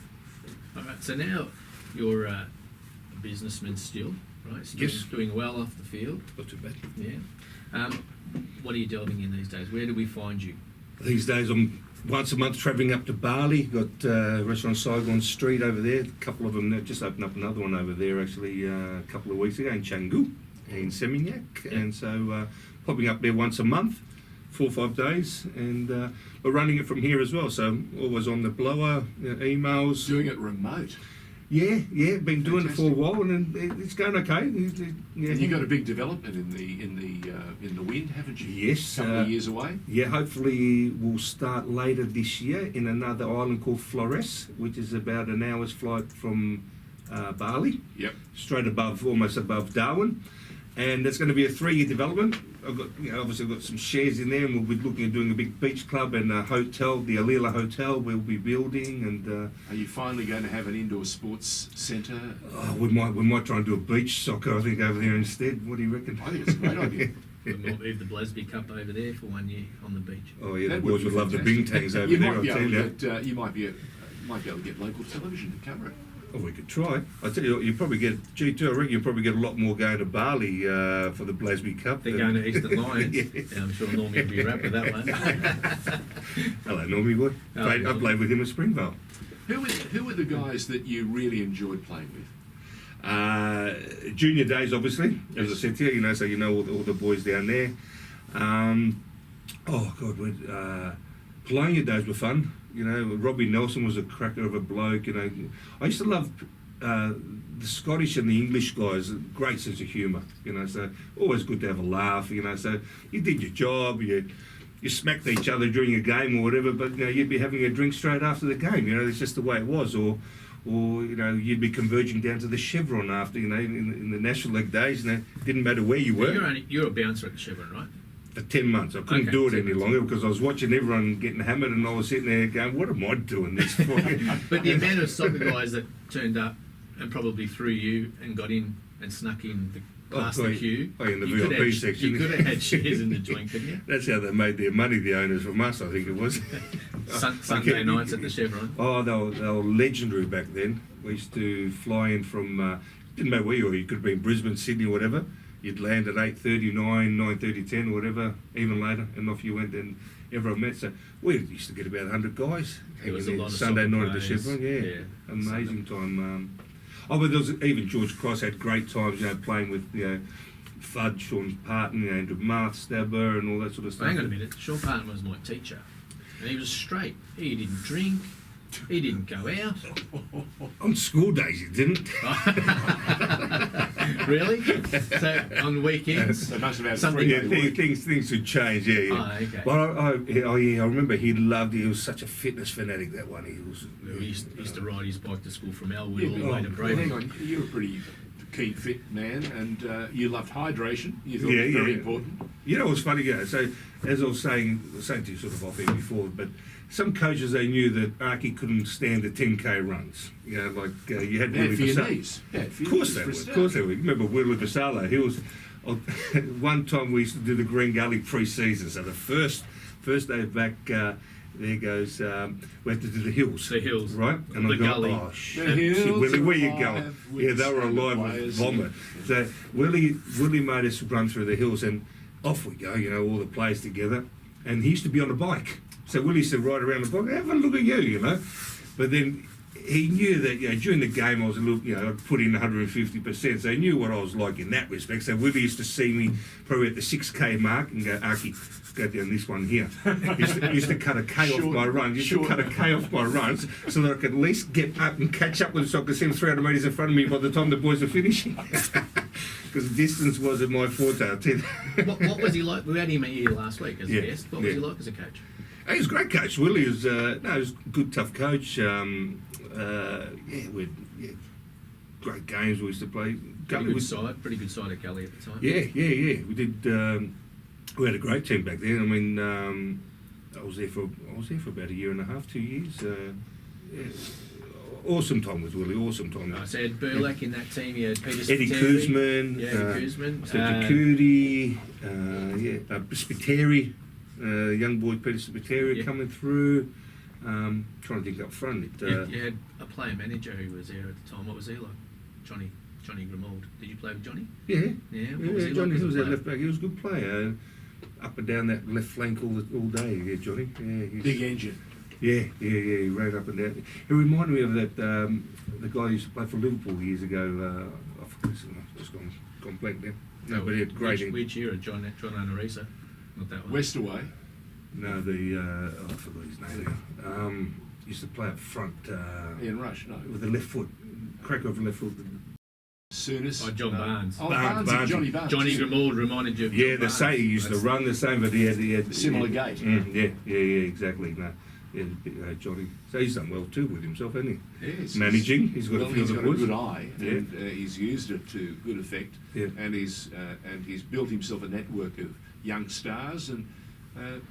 [SPEAKER 5] All right, so now you're a businessman still, right? Still
[SPEAKER 6] Yes.
[SPEAKER 5] doing well off the field.
[SPEAKER 6] Not too bad.
[SPEAKER 5] Yeah. What are you delving in these days? Where do we find you?
[SPEAKER 6] These days I'm once a month travelling up to Bali. Got restaurant Saigon Street over there. A couple of them, they've just opened up another one over there actually a couple of weeks ago in Canggu, in Seminyak.
[SPEAKER 5] Yeah.
[SPEAKER 6] And so popping up there once a month, 4 or 5 days, and we're running it from here as well. So always on the blower, emails.
[SPEAKER 4] Doing it remote.
[SPEAKER 6] Yeah, been doing it for a while, and it's going okay.
[SPEAKER 4] And you got a big development in the wind, haven't you?
[SPEAKER 6] Yes,
[SPEAKER 4] A couple of years away.
[SPEAKER 6] Yeah, hopefully we'll start later this year in another island called Flores, which is about an hour's flight from Bali,
[SPEAKER 4] Yep.
[SPEAKER 6] straight above, almost above Darwin. And it's going to be a 3-year development. I've got, obviously, I've got some shares in there, and we'll be looking at doing a big beach club and a hotel, the Alila Hotel. We'll be building, and
[SPEAKER 4] Are you finally going to have an indoor sports centre?
[SPEAKER 6] we might try and do a beach soccer. I think over there instead. What do you reckon?
[SPEAKER 4] I think it's a great idea.
[SPEAKER 5] We might move the Blasby Cup over there for 1 year on the beach.
[SPEAKER 6] Oh yeah,
[SPEAKER 4] That
[SPEAKER 6] the boys
[SPEAKER 4] be
[SPEAKER 6] would love the
[SPEAKER 4] fantastic.
[SPEAKER 6] bing tangs over
[SPEAKER 4] You
[SPEAKER 6] there.
[SPEAKER 4] might be
[SPEAKER 6] I'll tell
[SPEAKER 4] able
[SPEAKER 6] you.
[SPEAKER 4] to get, you might be able to get local television to cover it.
[SPEAKER 6] Oh, we could try. I tell you, probably get G2. I reckon you probably get a lot more going to Bali for the Blasby Cup.
[SPEAKER 5] They're going to Eastern Lions.
[SPEAKER 6] Yeah.
[SPEAKER 5] Yeah, I'm sure Normie will be wrapped with that one.
[SPEAKER 6] Hello, Normie. What?
[SPEAKER 5] Hello,
[SPEAKER 6] I
[SPEAKER 5] Normie.
[SPEAKER 6] played with him at Springvale.
[SPEAKER 4] Who were the guys that you really enjoyed playing with?
[SPEAKER 6] Junior days, obviously, as I
[SPEAKER 4] Yes.
[SPEAKER 6] said to you. So you know all the boys down there. Oh God, Polonia days were fun. Robbie Nelson was a cracker of a bloke. I used to love the Scottish and the English guys. Great sense of humour. So always good to have a laugh. So you did your job. You smacked each other during a game or whatever, but you'd be having a drink straight after the game. It's just the way it was. Or you'd be converging down to the Chevron after. In the National League days. Didn't matter where you were.
[SPEAKER 5] You're a bouncer at the Chevron, right?
[SPEAKER 6] For 10 months. I couldn't
[SPEAKER 5] Okay,
[SPEAKER 6] do it
[SPEAKER 5] 10
[SPEAKER 6] any
[SPEAKER 5] months.
[SPEAKER 6] longer because I was watching everyone getting hammered, and I was sitting there going, what am I doing this for?
[SPEAKER 5] But the amount of soccer guys that turned up and probably through you and got in and snuck in past the queue.
[SPEAKER 6] in the
[SPEAKER 5] you could
[SPEAKER 6] VIP
[SPEAKER 5] have-
[SPEAKER 6] section.
[SPEAKER 5] You could have had shares in the joint, couldn't you?
[SPEAKER 6] That's how they made their money, the owners, from us, I think it was.
[SPEAKER 5] Sunday nights at the Chevron.
[SPEAKER 6] Oh, they were legendary back then. We used to fly in from, didn't matter where you were, you could be in Brisbane, Sydney, whatever. You'd land at 8:30, 9:30, 10 or whatever, even later, and off you went, and everyone met. So we used to get about 100 guys.
[SPEAKER 5] There was a
[SPEAKER 6] hanging
[SPEAKER 5] lot of
[SPEAKER 6] Sunday
[SPEAKER 5] soccer
[SPEAKER 6] night at the
[SPEAKER 5] players.
[SPEAKER 6] Chevron,
[SPEAKER 5] Yeah.
[SPEAKER 6] amazing time. But there was even George Cross had great times, playing with Fudd, Sean Parton, Andrew Marth, Stabber, and all that sort of stuff.
[SPEAKER 5] Hang on a minute. Sean Parton was my teacher, and he was straight. He didn't drink. He didn't go out.
[SPEAKER 6] On school days, he didn't.
[SPEAKER 5] Really? So on weekends,
[SPEAKER 4] They must have had
[SPEAKER 5] Something-
[SPEAKER 4] three
[SPEAKER 6] Yeah,
[SPEAKER 4] day week.
[SPEAKER 6] things would change. Yeah.
[SPEAKER 5] Oh, okay.
[SPEAKER 6] Well, I remember he was such a fitness fanatic. That one, he was.
[SPEAKER 5] he used to ride his bike to school from Elwood
[SPEAKER 4] Yeah,
[SPEAKER 5] all the
[SPEAKER 4] but
[SPEAKER 5] way to
[SPEAKER 4] hang
[SPEAKER 5] Braden.
[SPEAKER 4] on, you're a pretty keen, fit man, and you loved hydration. You thought it was very important.
[SPEAKER 6] It was funny. So as I was saying to you sort of off air before, but some coaches, they knew that Aki couldn't stand the 10K runs. You had
[SPEAKER 4] Bad
[SPEAKER 6] Willie
[SPEAKER 4] for your
[SPEAKER 6] Vassallo.
[SPEAKER 4] knees. Bad for
[SPEAKER 6] Of
[SPEAKER 4] your
[SPEAKER 6] course
[SPEAKER 4] knees
[SPEAKER 6] they
[SPEAKER 4] for a
[SPEAKER 6] would.
[SPEAKER 4] start.
[SPEAKER 6] Of course they would. Remember Willie Vassallo? He was. One time we used to do the Green Gully pre-season. So the first day back, there goes. We had to do the hills.
[SPEAKER 5] The hills.
[SPEAKER 6] right? And
[SPEAKER 5] The
[SPEAKER 6] I go,
[SPEAKER 5] gully.
[SPEAKER 6] oh
[SPEAKER 4] The
[SPEAKER 6] shit,
[SPEAKER 4] hills
[SPEAKER 6] Willie, where you
[SPEAKER 4] alive
[SPEAKER 6] going?
[SPEAKER 4] with
[SPEAKER 6] Yeah, they were
[SPEAKER 4] Sunday
[SPEAKER 6] alive with
[SPEAKER 4] players.
[SPEAKER 6] vomit. So Willie made us run through the hills, and off we go. All the players together, and he used to be on a bike. So Willie used to ride around the bike. Have a look at you, But then he knew that during the game I was a little, I'd put in 150%. So he knew what I was like in that respect. So Willie used to see me probably at the 6K mark and go, Aki, go down this one here. He used to cut a K off my runs. He used to cut a K off my runs so that I could at least get up and catch up with him so I could see him 300 metres in front of me by the time the boys are finishing. because distance wasn't my forte. I'll tell you.
[SPEAKER 5] What was he like? We had him here last week as a guest. What was he like as a coach?
[SPEAKER 6] He was a great coach. Willie was, he was a good, tough coach. Great games we used to play.
[SPEAKER 5] Pretty good side at Gully at the time.
[SPEAKER 6] Yeah. We did. We had a great team back then. I mean, I was there for about a year and a half, 2 years. Awesome time with Willie. Awesome time.
[SPEAKER 5] So you had Burlak in that team. You had Peter
[SPEAKER 6] Eddie
[SPEAKER 5] Spiteri.
[SPEAKER 6] Kuzman.
[SPEAKER 5] Eddie Kuzman.
[SPEAKER 6] Cootie. Spiteri. Young boy Peter Spiteri coming through. Trying to think up front.
[SPEAKER 5] You had a player manager who was there at the time. What was he like? Johnny Grimold. Did you play with Johnny?
[SPEAKER 6] Yeah.
[SPEAKER 5] What was he
[SPEAKER 6] Johnny,
[SPEAKER 5] like
[SPEAKER 6] he was
[SPEAKER 5] as a
[SPEAKER 6] our
[SPEAKER 5] player?
[SPEAKER 6] left back. He was a good player. Up and down that left flank all day. Yeah, Johnny. Yeah,
[SPEAKER 4] Big engine.
[SPEAKER 6] Yeah. He ran up and down. He reminded me of that the guy who used to play for Liverpool years ago. I've just gone blank now. No, but he had great.
[SPEAKER 5] Which era? John Anarisa. Not that one.
[SPEAKER 4] Westaway.
[SPEAKER 6] No, I forgot his name now. Used to play up front.
[SPEAKER 4] Ian Rush. No.
[SPEAKER 6] With the left foot, crack over the left foot.
[SPEAKER 4] Soonest.
[SPEAKER 5] Oh, John Barnes.
[SPEAKER 4] Oh,
[SPEAKER 6] Barnes.
[SPEAKER 4] Johnny Barnes.
[SPEAKER 5] Johnny Grimold reminded you of
[SPEAKER 6] Yeah,
[SPEAKER 5] John
[SPEAKER 6] the
[SPEAKER 5] Barnes.
[SPEAKER 6] same. He used to run the same, but he had
[SPEAKER 4] Similar gait.
[SPEAKER 6] Yeah, exactly. No, Johnny. So he's done well too with himself, hasn't he?
[SPEAKER 4] Yes.
[SPEAKER 6] Managing. He's got a few
[SPEAKER 4] He's
[SPEAKER 6] of the
[SPEAKER 4] got a
[SPEAKER 6] boys.
[SPEAKER 4] good eye, and he's used it to good effect.
[SPEAKER 6] Yeah.
[SPEAKER 4] And he's built himself a network of young stars, and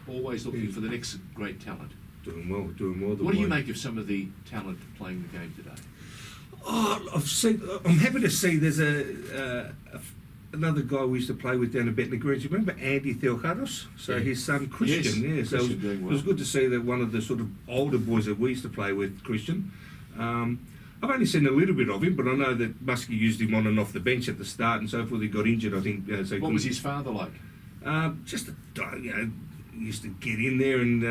[SPEAKER 4] always looking for the next great talent.
[SPEAKER 6] Doing well.
[SPEAKER 4] What do you make of some of the talent playing the game today?
[SPEAKER 6] Oh, I'm happy to see there's another guy we used to play with down at Bethnal Green. Do you remember Andy Theocharos? So his son Christian.
[SPEAKER 4] Yes,
[SPEAKER 6] So
[SPEAKER 4] Christian doing
[SPEAKER 6] it
[SPEAKER 4] well.
[SPEAKER 6] was good to see that one of the sort of older boys that we used to play with, Christian. I've only seen a little bit of him, but I know that Muskie used him on and off the bench at the start and so forth. He got injured, I think. So
[SPEAKER 4] What was his father like?
[SPEAKER 6] Just he used to get in there, and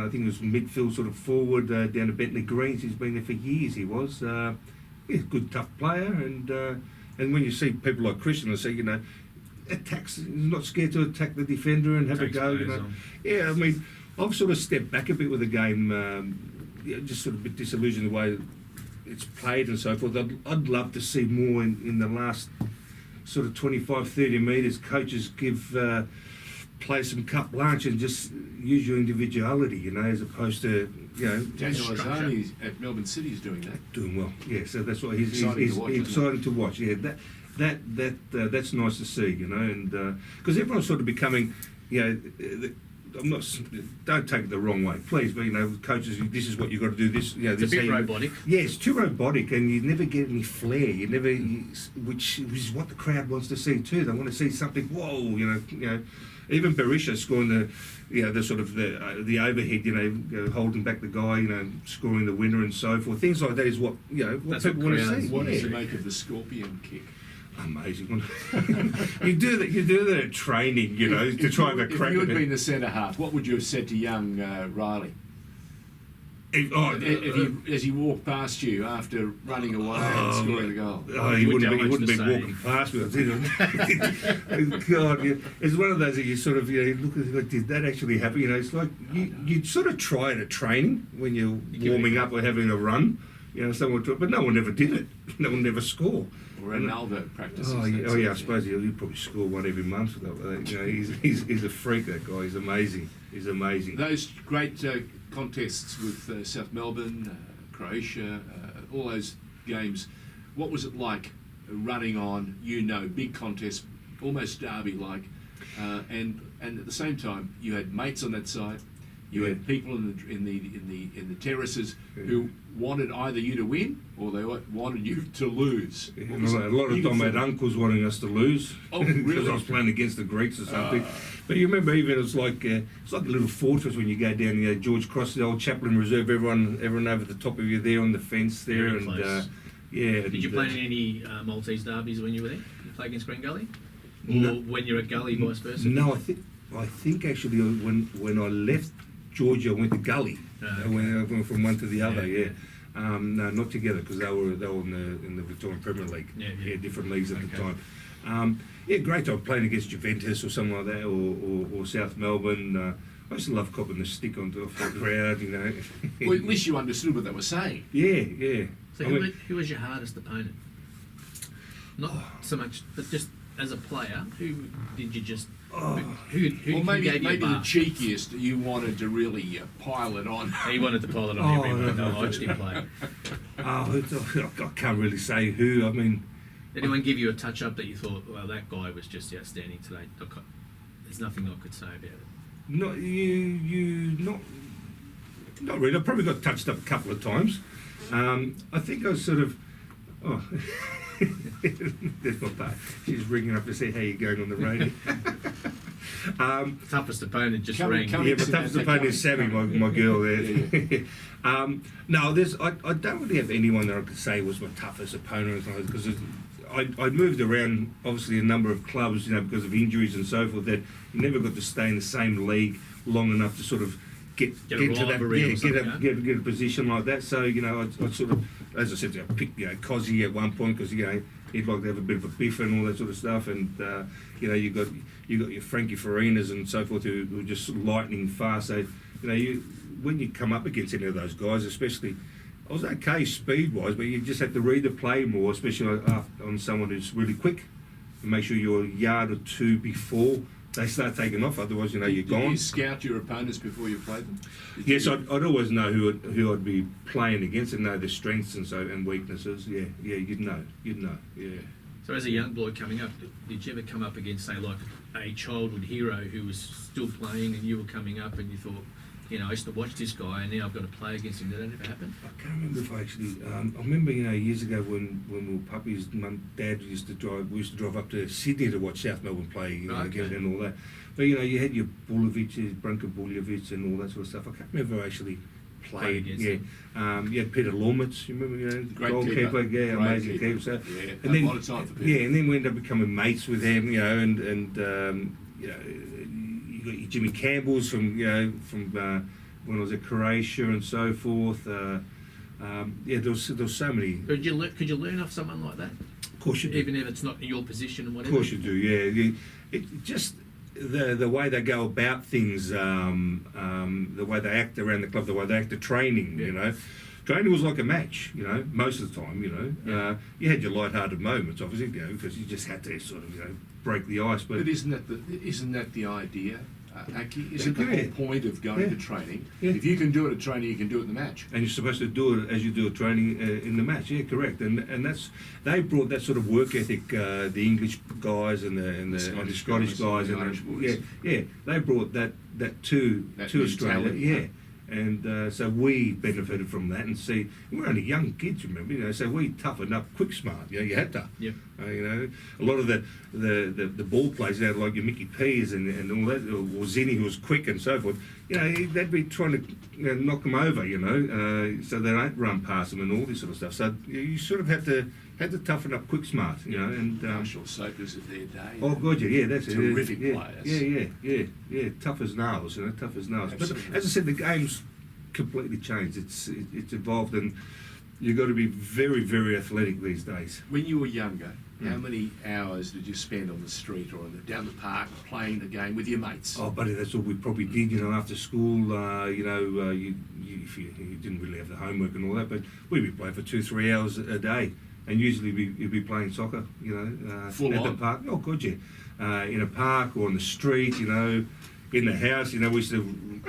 [SPEAKER 6] I think it was midfield, sort of forward down at Bethnal Greens. He's been there for years. He was. Good, tough player, and when you see people like Christian, I say, attacks. He's not scared to attack the defender and have
[SPEAKER 5] Takes
[SPEAKER 6] a go.
[SPEAKER 5] players on.
[SPEAKER 6] Yeah, I mean, I've sort of stepped back a bit with the game, just sort of a bit disillusioned the way it's played and so forth. I'd love to see more in the last sort of 25, 30 metres. Coaches give players some carte blanche and just use your individuality, as opposed to,
[SPEAKER 4] Daniel
[SPEAKER 5] structure.
[SPEAKER 4] Azzani at Melbourne City is doing that.
[SPEAKER 6] doing well. Yeah, so that's why he's
[SPEAKER 4] Exciting to watch, isn't it?
[SPEAKER 6] exciting to watch. Yeah, that's nice to see, and because everyone's sort of becoming, I'm not. Don't take it the wrong way, please. But coaches, this is what you've got to do. This,
[SPEAKER 5] It's
[SPEAKER 6] this
[SPEAKER 5] a bit
[SPEAKER 6] how you-
[SPEAKER 5] robotic.
[SPEAKER 6] Yeah, it's too robotic, and you never get any flair. Which is what the crowd wants to see too. They want to see something. Whoa, Even Berisha scoring the sort of the overhead, holding back the guy, scoring the winner and so forth. Things like that is what what
[SPEAKER 5] That's
[SPEAKER 6] people
[SPEAKER 5] what
[SPEAKER 6] want to
[SPEAKER 5] crowds
[SPEAKER 6] see.
[SPEAKER 4] What did
[SPEAKER 6] Yeah.
[SPEAKER 4] you make of the scorpion kick?
[SPEAKER 6] Amazing. You do that at training, to try and
[SPEAKER 4] If
[SPEAKER 6] crack
[SPEAKER 4] you had
[SPEAKER 6] it.
[SPEAKER 4] been the centre half, what would you have said to young Riley? As he walked past you after running away and scoring the goal?
[SPEAKER 6] He
[SPEAKER 5] Which
[SPEAKER 6] wouldn't
[SPEAKER 5] I
[SPEAKER 6] be
[SPEAKER 5] want to
[SPEAKER 6] walking
[SPEAKER 5] say.
[SPEAKER 6] past me. God, it's one of those that you sort of look at it, like, did that actually happen? It's like you sort of try it at training when you're warming up or having a run. Someone to it, but no one ever did it. No one ever scored.
[SPEAKER 4] Ronaldo practices.
[SPEAKER 6] Oh
[SPEAKER 4] that
[SPEAKER 6] yeah,
[SPEAKER 4] sort
[SPEAKER 6] I
[SPEAKER 4] of
[SPEAKER 6] suppose he'll probably score one every month. He's a freak. That guy. He's amazing. He's amazing.
[SPEAKER 4] Those great contests with South Melbourne, Croatia, all those games, what was it like running on, big contests, almost derby-like, and at the same time you had mates on that side, you had people in the terraces who wanted either you to win or they wanted you to lose.
[SPEAKER 6] A lot of time I had uncles wanting us to lose.
[SPEAKER 4] Oh, really?
[SPEAKER 6] Because I was playing against the Greeks or something. But you remember, even it's like a little fortress when you go down. George Cross, the old Chaplain Reserve. Everyone over the top of you there on the fence there,
[SPEAKER 5] Very close.
[SPEAKER 6] Did
[SPEAKER 5] Did you play in any Maltese derbies when you were there? You play against Green Gully, or
[SPEAKER 6] No.
[SPEAKER 5] when you're at Gully, vice versa?
[SPEAKER 6] No, I think actually when I left Georgia, I went to Gully.
[SPEAKER 5] Okay.
[SPEAKER 6] I went from one to the other.
[SPEAKER 5] Yeah,
[SPEAKER 6] Yeah. No, not together because they were in the Victorian Premier League.
[SPEAKER 5] Yeah.
[SPEAKER 6] Different leagues at the
[SPEAKER 5] Okay.
[SPEAKER 6] time. Great time playing against Juventus or something like that, or South Melbourne. I used to love copping the stick onto the crowd,
[SPEAKER 4] Well, at least you understood what they were saying.
[SPEAKER 6] Yeah.
[SPEAKER 5] So who was your hardest opponent? Not so much, but just as a player, who did you just?
[SPEAKER 6] Oh.
[SPEAKER 5] Who
[SPEAKER 4] Well, maybe
[SPEAKER 5] gave you a
[SPEAKER 4] the
[SPEAKER 5] bar?
[SPEAKER 4] cheekiest you wanted to really pile it on.
[SPEAKER 5] He wanted to pile it on everyone.
[SPEAKER 6] no,
[SPEAKER 5] I watched him play.
[SPEAKER 6] I can't really say who. I mean,
[SPEAKER 5] Anyone give you a touch up that you thought, well, that guy was just outstanding today? There's nothing I could say about it.
[SPEAKER 6] not really. I probably got touched up a couple of times. I think I was sort of. Oh, there's my part. She's ringing up to see how you're going on the radio.
[SPEAKER 5] Toughest opponent just
[SPEAKER 4] Come-
[SPEAKER 5] rang.
[SPEAKER 4] come-
[SPEAKER 6] Yeah, but toughest opponent is Sammy, my girl there. No, I don't really have anyone that I could say was my toughest opponent because I moved around obviously a number of clubs, because of injuries and so forth. That you never got to stay in the same league long enough to sort of get
[SPEAKER 5] a
[SPEAKER 6] to that,
[SPEAKER 5] rivalry or something,
[SPEAKER 6] get a position like that. So I sort of, as I said, I picked Cozzy at one point because he'd like to have a bit of a biff and all that sort of stuff, and you got your Frankie Farinas and so forth who were just lightning fast. So when you come up against any of those guys, especially, I was okay speed wise, but you just have to read the play more, especially on someone who's really quick, and make sure you're a yard or two before they start taking off. Otherwise, you're
[SPEAKER 4] Did
[SPEAKER 6] gone.
[SPEAKER 4] you scout your opponents before you played them?
[SPEAKER 6] Yes, I'd always know who I'd be playing against and know their strengths and weaknesses. Yeah, you'd know. Yeah.
[SPEAKER 5] So as a young boy coming up, did you ever come up against, say, like a childhood hero who was still playing and you were coming up and you thought, I used to watch this guy and now I've got to play against him? Did that ever happen?
[SPEAKER 6] I can't remember if I actually. I remember, years ago when we were puppies, Dad used to drive. We used to drive up to Sydney to watch South Melbourne play,
[SPEAKER 5] Okay.
[SPEAKER 6] again and all that. But you had your Bulovic, Branko Buljevic, and all that sort of stuff. I can't remember if I actually played.
[SPEAKER 5] against
[SPEAKER 6] Yeah,
[SPEAKER 5] him.
[SPEAKER 6] you had Peter Lormitz. You remember,
[SPEAKER 4] Great
[SPEAKER 6] goalkeeper,
[SPEAKER 4] keeper.
[SPEAKER 6] yeah,
[SPEAKER 4] Great
[SPEAKER 6] amazing
[SPEAKER 4] keeper.
[SPEAKER 6] keeper. So,
[SPEAKER 4] Yeah,
[SPEAKER 6] and then
[SPEAKER 4] a lot of time for Peter.
[SPEAKER 6] yeah, and then we ended up becoming mates with him. And you got your Jimmy Campbells from when I was at Croatia and so forth. There was so many.
[SPEAKER 5] Could you learn off someone like that?
[SPEAKER 6] Of course you do.
[SPEAKER 5] Even if it's not in your position and
[SPEAKER 6] Of
[SPEAKER 5] whatever?
[SPEAKER 6] course you do. Yeah. It just the way they go about things, the way they act around the club, the way they act at training.
[SPEAKER 5] Yeah.
[SPEAKER 6] Training was like a match. Most of the time.
[SPEAKER 5] Yeah.
[SPEAKER 6] You had your light-hearted moments, obviously, because you just had to sort of break the ice. But
[SPEAKER 4] But isn't that the idea, Aki? Isn't the
[SPEAKER 6] Yeah.
[SPEAKER 4] whole point of going
[SPEAKER 6] Yeah.
[SPEAKER 4] to training?
[SPEAKER 6] Yeah.
[SPEAKER 4] If you can do it at training, you can do it in the match.
[SPEAKER 6] and you're supposed to do it as you do a training in the match. Yeah, correct. And that's they brought that sort of work ethic. The English guys and the
[SPEAKER 4] Scottish
[SPEAKER 6] Scottish
[SPEAKER 4] guys
[SPEAKER 6] guys
[SPEAKER 4] and
[SPEAKER 6] and
[SPEAKER 4] the Irish boys.
[SPEAKER 6] yeah, they brought that to
[SPEAKER 4] That
[SPEAKER 6] Australia.
[SPEAKER 4] mentality.
[SPEAKER 6] Yeah. And so we benefited from that, and we're only young kids, remember, so we toughened up quick smart, you had to.
[SPEAKER 5] Yep.
[SPEAKER 6] A lot of the ball players out like your Mickey Pease and all that, or Zinni who was quick and so forth, they'd be trying to knock them over, so they don't run past them and all this sort of stuff. So you sort of had to toughen up quick smart, and.
[SPEAKER 4] Marshall Soakers of their day.
[SPEAKER 6] Oh God, yeah, that's
[SPEAKER 4] Terrific
[SPEAKER 6] it.
[SPEAKER 4] players.
[SPEAKER 6] Yeah, tough as nails, tough as nails.
[SPEAKER 4] Absolutely.
[SPEAKER 6] But as I said, the game's completely changed. It's evolved, and you've got to be very, very athletic these days.
[SPEAKER 4] When you were younger, how many hours did you spend on the street or down the park playing the game with your mates?
[SPEAKER 6] Oh, buddy, that's all we probably did. After school, if you didn't really have the homework and all that, but we'd be playing for 2-3 hours a day, and usually you'd be playing soccer.
[SPEAKER 4] Full
[SPEAKER 6] at
[SPEAKER 4] on.
[SPEAKER 6] the park. Oh, God, yeah. In a park or on the street. In the house, we used to,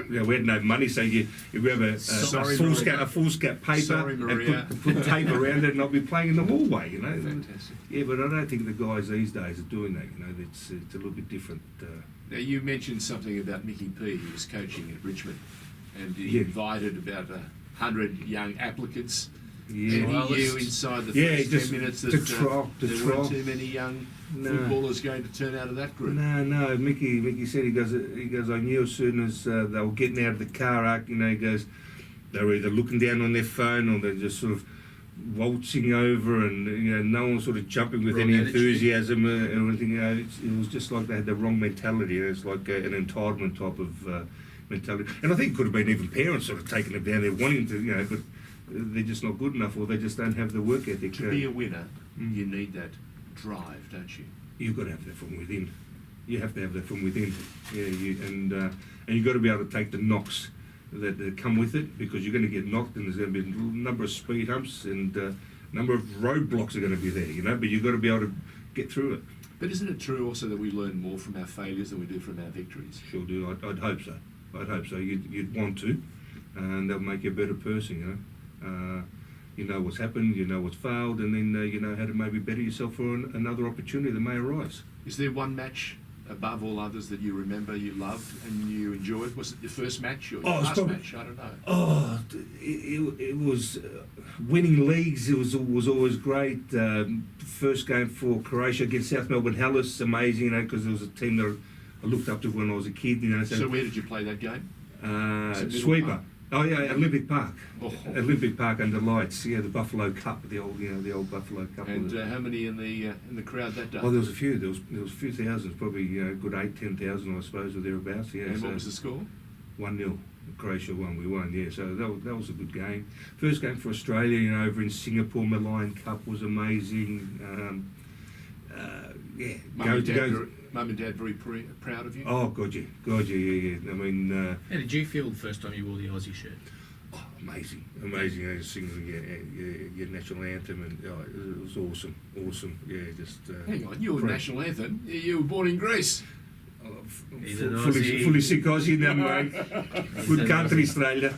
[SPEAKER 6] we had no money, so you grab a
[SPEAKER 4] Sorry,
[SPEAKER 6] foolscap paper
[SPEAKER 4] Sorry, Maria.
[SPEAKER 6] and put tape around it, and I'll be playing in the hallway.
[SPEAKER 4] Fantastic.
[SPEAKER 6] Yeah, but I don't think the guys these days are doing that. It's a little bit different.
[SPEAKER 4] Now, you mentioned something about Mickey P. He was coaching at Richmond, and he
[SPEAKER 6] Yeah.
[SPEAKER 4] invited about 100 young applicants.
[SPEAKER 6] Yeah.
[SPEAKER 4] And
[SPEAKER 5] Well,
[SPEAKER 4] he knew
[SPEAKER 5] it's-
[SPEAKER 4] inside the
[SPEAKER 6] Yeah,
[SPEAKER 4] first
[SPEAKER 6] just
[SPEAKER 4] 10 minutes that
[SPEAKER 6] to trial.
[SPEAKER 4] there weren't too many young
[SPEAKER 6] No.
[SPEAKER 4] footballers going to turn out of that group.
[SPEAKER 6] No. Mickey said he goes. I knew as soon as they were getting out of the car, he goes, they were either looking down on their phone or they're just sort of waltzing over, and no one sort of jumping with
[SPEAKER 5] Wrong
[SPEAKER 6] any
[SPEAKER 5] attitude.
[SPEAKER 6] enthusiasm or anything. It was just like they had the wrong mentality. It's like an entitlement type of mentality, and I think it could have been even parents sort of taking them down there, wanting to, but they're just not good enough, or they just don't have the work ethic.
[SPEAKER 4] To be a winner, you need that drive, don't you?
[SPEAKER 6] You've got to have that from within. You have to have that from within. Yeah, and you've got to be able to take the knocks that come with it, because you're going to get knocked, and there's going to be a number of speed humps and a number of roadblocks are going to be there, but you've got to be able to get through it.
[SPEAKER 4] But isn't it true also that we learn more from our failures than we do from our victories?
[SPEAKER 6] Sure do. I'd hope so. I'd hope so. You'd want to, and that'll make you a better person. You know what's happened, you know what's failed, and then you know how to maybe better yourself for another opportunity that may arise.
[SPEAKER 4] Is there one match above all others that you remember, you loved, and you enjoyed? Was it your first match or your last match? I don't know.
[SPEAKER 6] Oh, it was winning leagues. It was always great. First game for Croatia against South Melbourne Hellas, amazing. Because it was a team that I looked up to when I was a kid.
[SPEAKER 4] So where did you play that game?
[SPEAKER 6] Sweeper.
[SPEAKER 4] Park?
[SPEAKER 6] Oh yeah, Olympic Park.
[SPEAKER 4] Oh.
[SPEAKER 6] Olympic Park under lights. Yeah, the Buffalo Cup, the old Buffalo Cup.
[SPEAKER 4] And how many in the crowd that day?
[SPEAKER 6] Oh, there was a few. There was a few thousands, probably a good 8,000-10,000, I suppose, or thereabouts. Yeah.
[SPEAKER 4] And what was the score?
[SPEAKER 6] 1-0. Croatia won. We won. Yeah. So that was a good game. First game for Australia. Over in Singapore, Malayan Cup was amazing. Yeah.
[SPEAKER 4] Mum and Dad very proud of you?
[SPEAKER 6] Oh, God, yeah. I mean...
[SPEAKER 5] How did you feel the first time you wore the Aussie shirt?
[SPEAKER 6] Oh, amazing. Singing your national anthem, and it was awesome. Yeah, just...
[SPEAKER 4] Hang on, your national anthem? You were born in Greece.
[SPEAKER 6] Fully sick Aussie now, mate. Good country, Australia.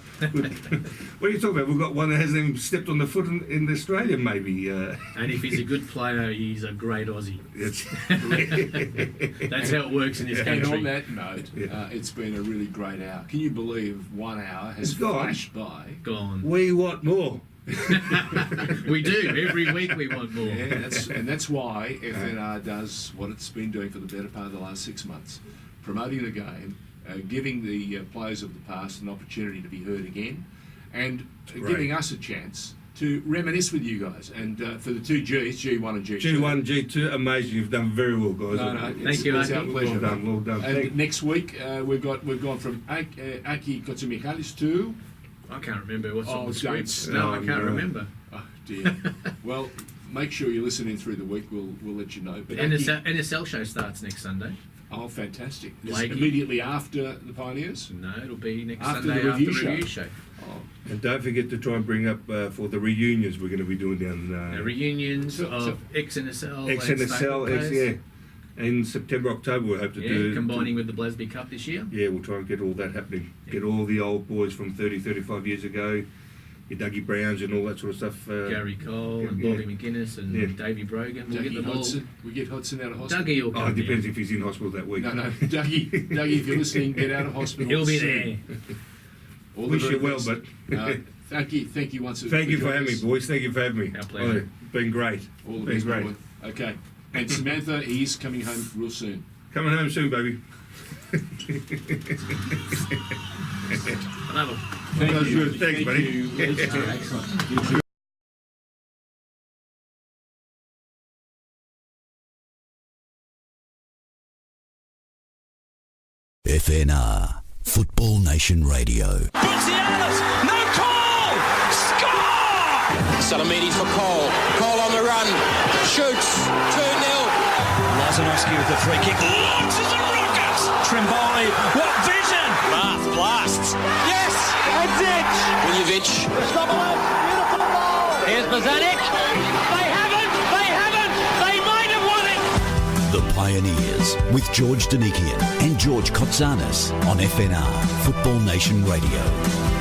[SPEAKER 6] What are you talking about? We've got one that hasn't even stepped on the foot in Australia, maybe.
[SPEAKER 5] And if he's a good player, he's a great Aussie. That's how it works in this country.
[SPEAKER 4] And on that note, it's been a really great hour. Can you believe 1 hour has flashed by?
[SPEAKER 5] Gone.
[SPEAKER 6] We want more.
[SPEAKER 5] We do. Every week we want more.
[SPEAKER 4] Yeah, that's why FNR does what it's been doing for the better part of the last 6 months, promoting the game, giving the players of the past an opportunity to be heard again, and giving us a chance to reminisce with you guys. And for the two Gs, G1 and G2.
[SPEAKER 6] G1, G2, amazing. You've done very well, guys.
[SPEAKER 5] Thank you,
[SPEAKER 4] it's
[SPEAKER 5] Aki.
[SPEAKER 4] our pleasure.
[SPEAKER 6] Well done.
[SPEAKER 4] And next week we've gone from Aki Kotzamichalis to...
[SPEAKER 5] I can't remember what's on the
[SPEAKER 4] don't
[SPEAKER 5] script. No, I can't remember.
[SPEAKER 4] Oh dear. Well, make sure you listen in through the week. We'll let you know. But
[SPEAKER 5] NSL show starts next Sunday.
[SPEAKER 4] Oh, fantastic!
[SPEAKER 5] Blakey.
[SPEAKER 4] Immediately after the Pioneers.
[SPEAKER 5] No, it'll be next
[SPEAKER 4] After
[SPEAKER 5] Sunday
[SPEAKER 4] the
[SPEAKER 5] after
[SPEAKER 4] review
[SPEAKER 5] the review show.
[SPEAKER 4] Oh.
[SPEAKER 6] And don't forget to try and bring up for the reunions we're going to be doing down.
[SPEAKER 5] The reunions of ex-NSL,
[SPEAKER 6] ex-NSL, yeah. In September, October, we hope to do...
[SPEAKER 5] combining with the Blasby Cup this year.
[SPEAKER 6] Yeah, we'll try and get all that happening. Get all the old boys from 30, 35 years ago, your Dougie Browns and all that sort of stuff.
[SPEAKER 5] Gary Cole and Bobby McGuinness and Davey Brogan. We'll get them all.
[SPEAKER 4] We get Hodgson out of hospital.
[SPEAKER 5] Dougie will come.
[SPEAKER 6] It depends if he's in hospital that week.
[SPEAKER 4] No, Dougie, if you're listening, get out of hospital.
[SPEAKER 5] He'll be
[SPEAKER 4] soon.
[SPEAKER 6] there. Wish you well, but...
[SPEAKER 4] Thank you once again.
[SPEAKER 6] Thank you for having me, boys. Thank you for having me.
[SPEAKER 5] Our pleasure.
[SPEAKER 6] Been great.
[SPEAKER 4] All the
[SPEAKER 6] been
[SPEAKER 4] best,
[SPEAKER 6] great.
[SPEAKER 4] boy. Okay. And Samantha, he's coming home real soon.
[SPEAKER 6] Coming home soon, baby.
[SPEAKER 5] Another.
[SPEAKER 6] Thank you. Thanks, buddy.
[SPEAKER 5] Excellent.
[SPEAKER 1] FNR, Football Nation Radio.
[SPEAKER 2] No call! Score!
[SPEAKER 3] Salamidi for Cole. Cole on the run. Shoots. 2-0.
[SPEAKER 2] Lazanovsky with the free kick. Launches a rocket! Trimboli, what vision! Bath blasts. Yes! A ditch!
[SPEAKER 3] Vujovic.
[SPEAKER 2] Beautiful ball! Here's Bozanic. They haven't! They might have won it!
[SPEAKER 1] The Pioneers with George Danikian and George Kotzanis on FNR, Football Nation Radio.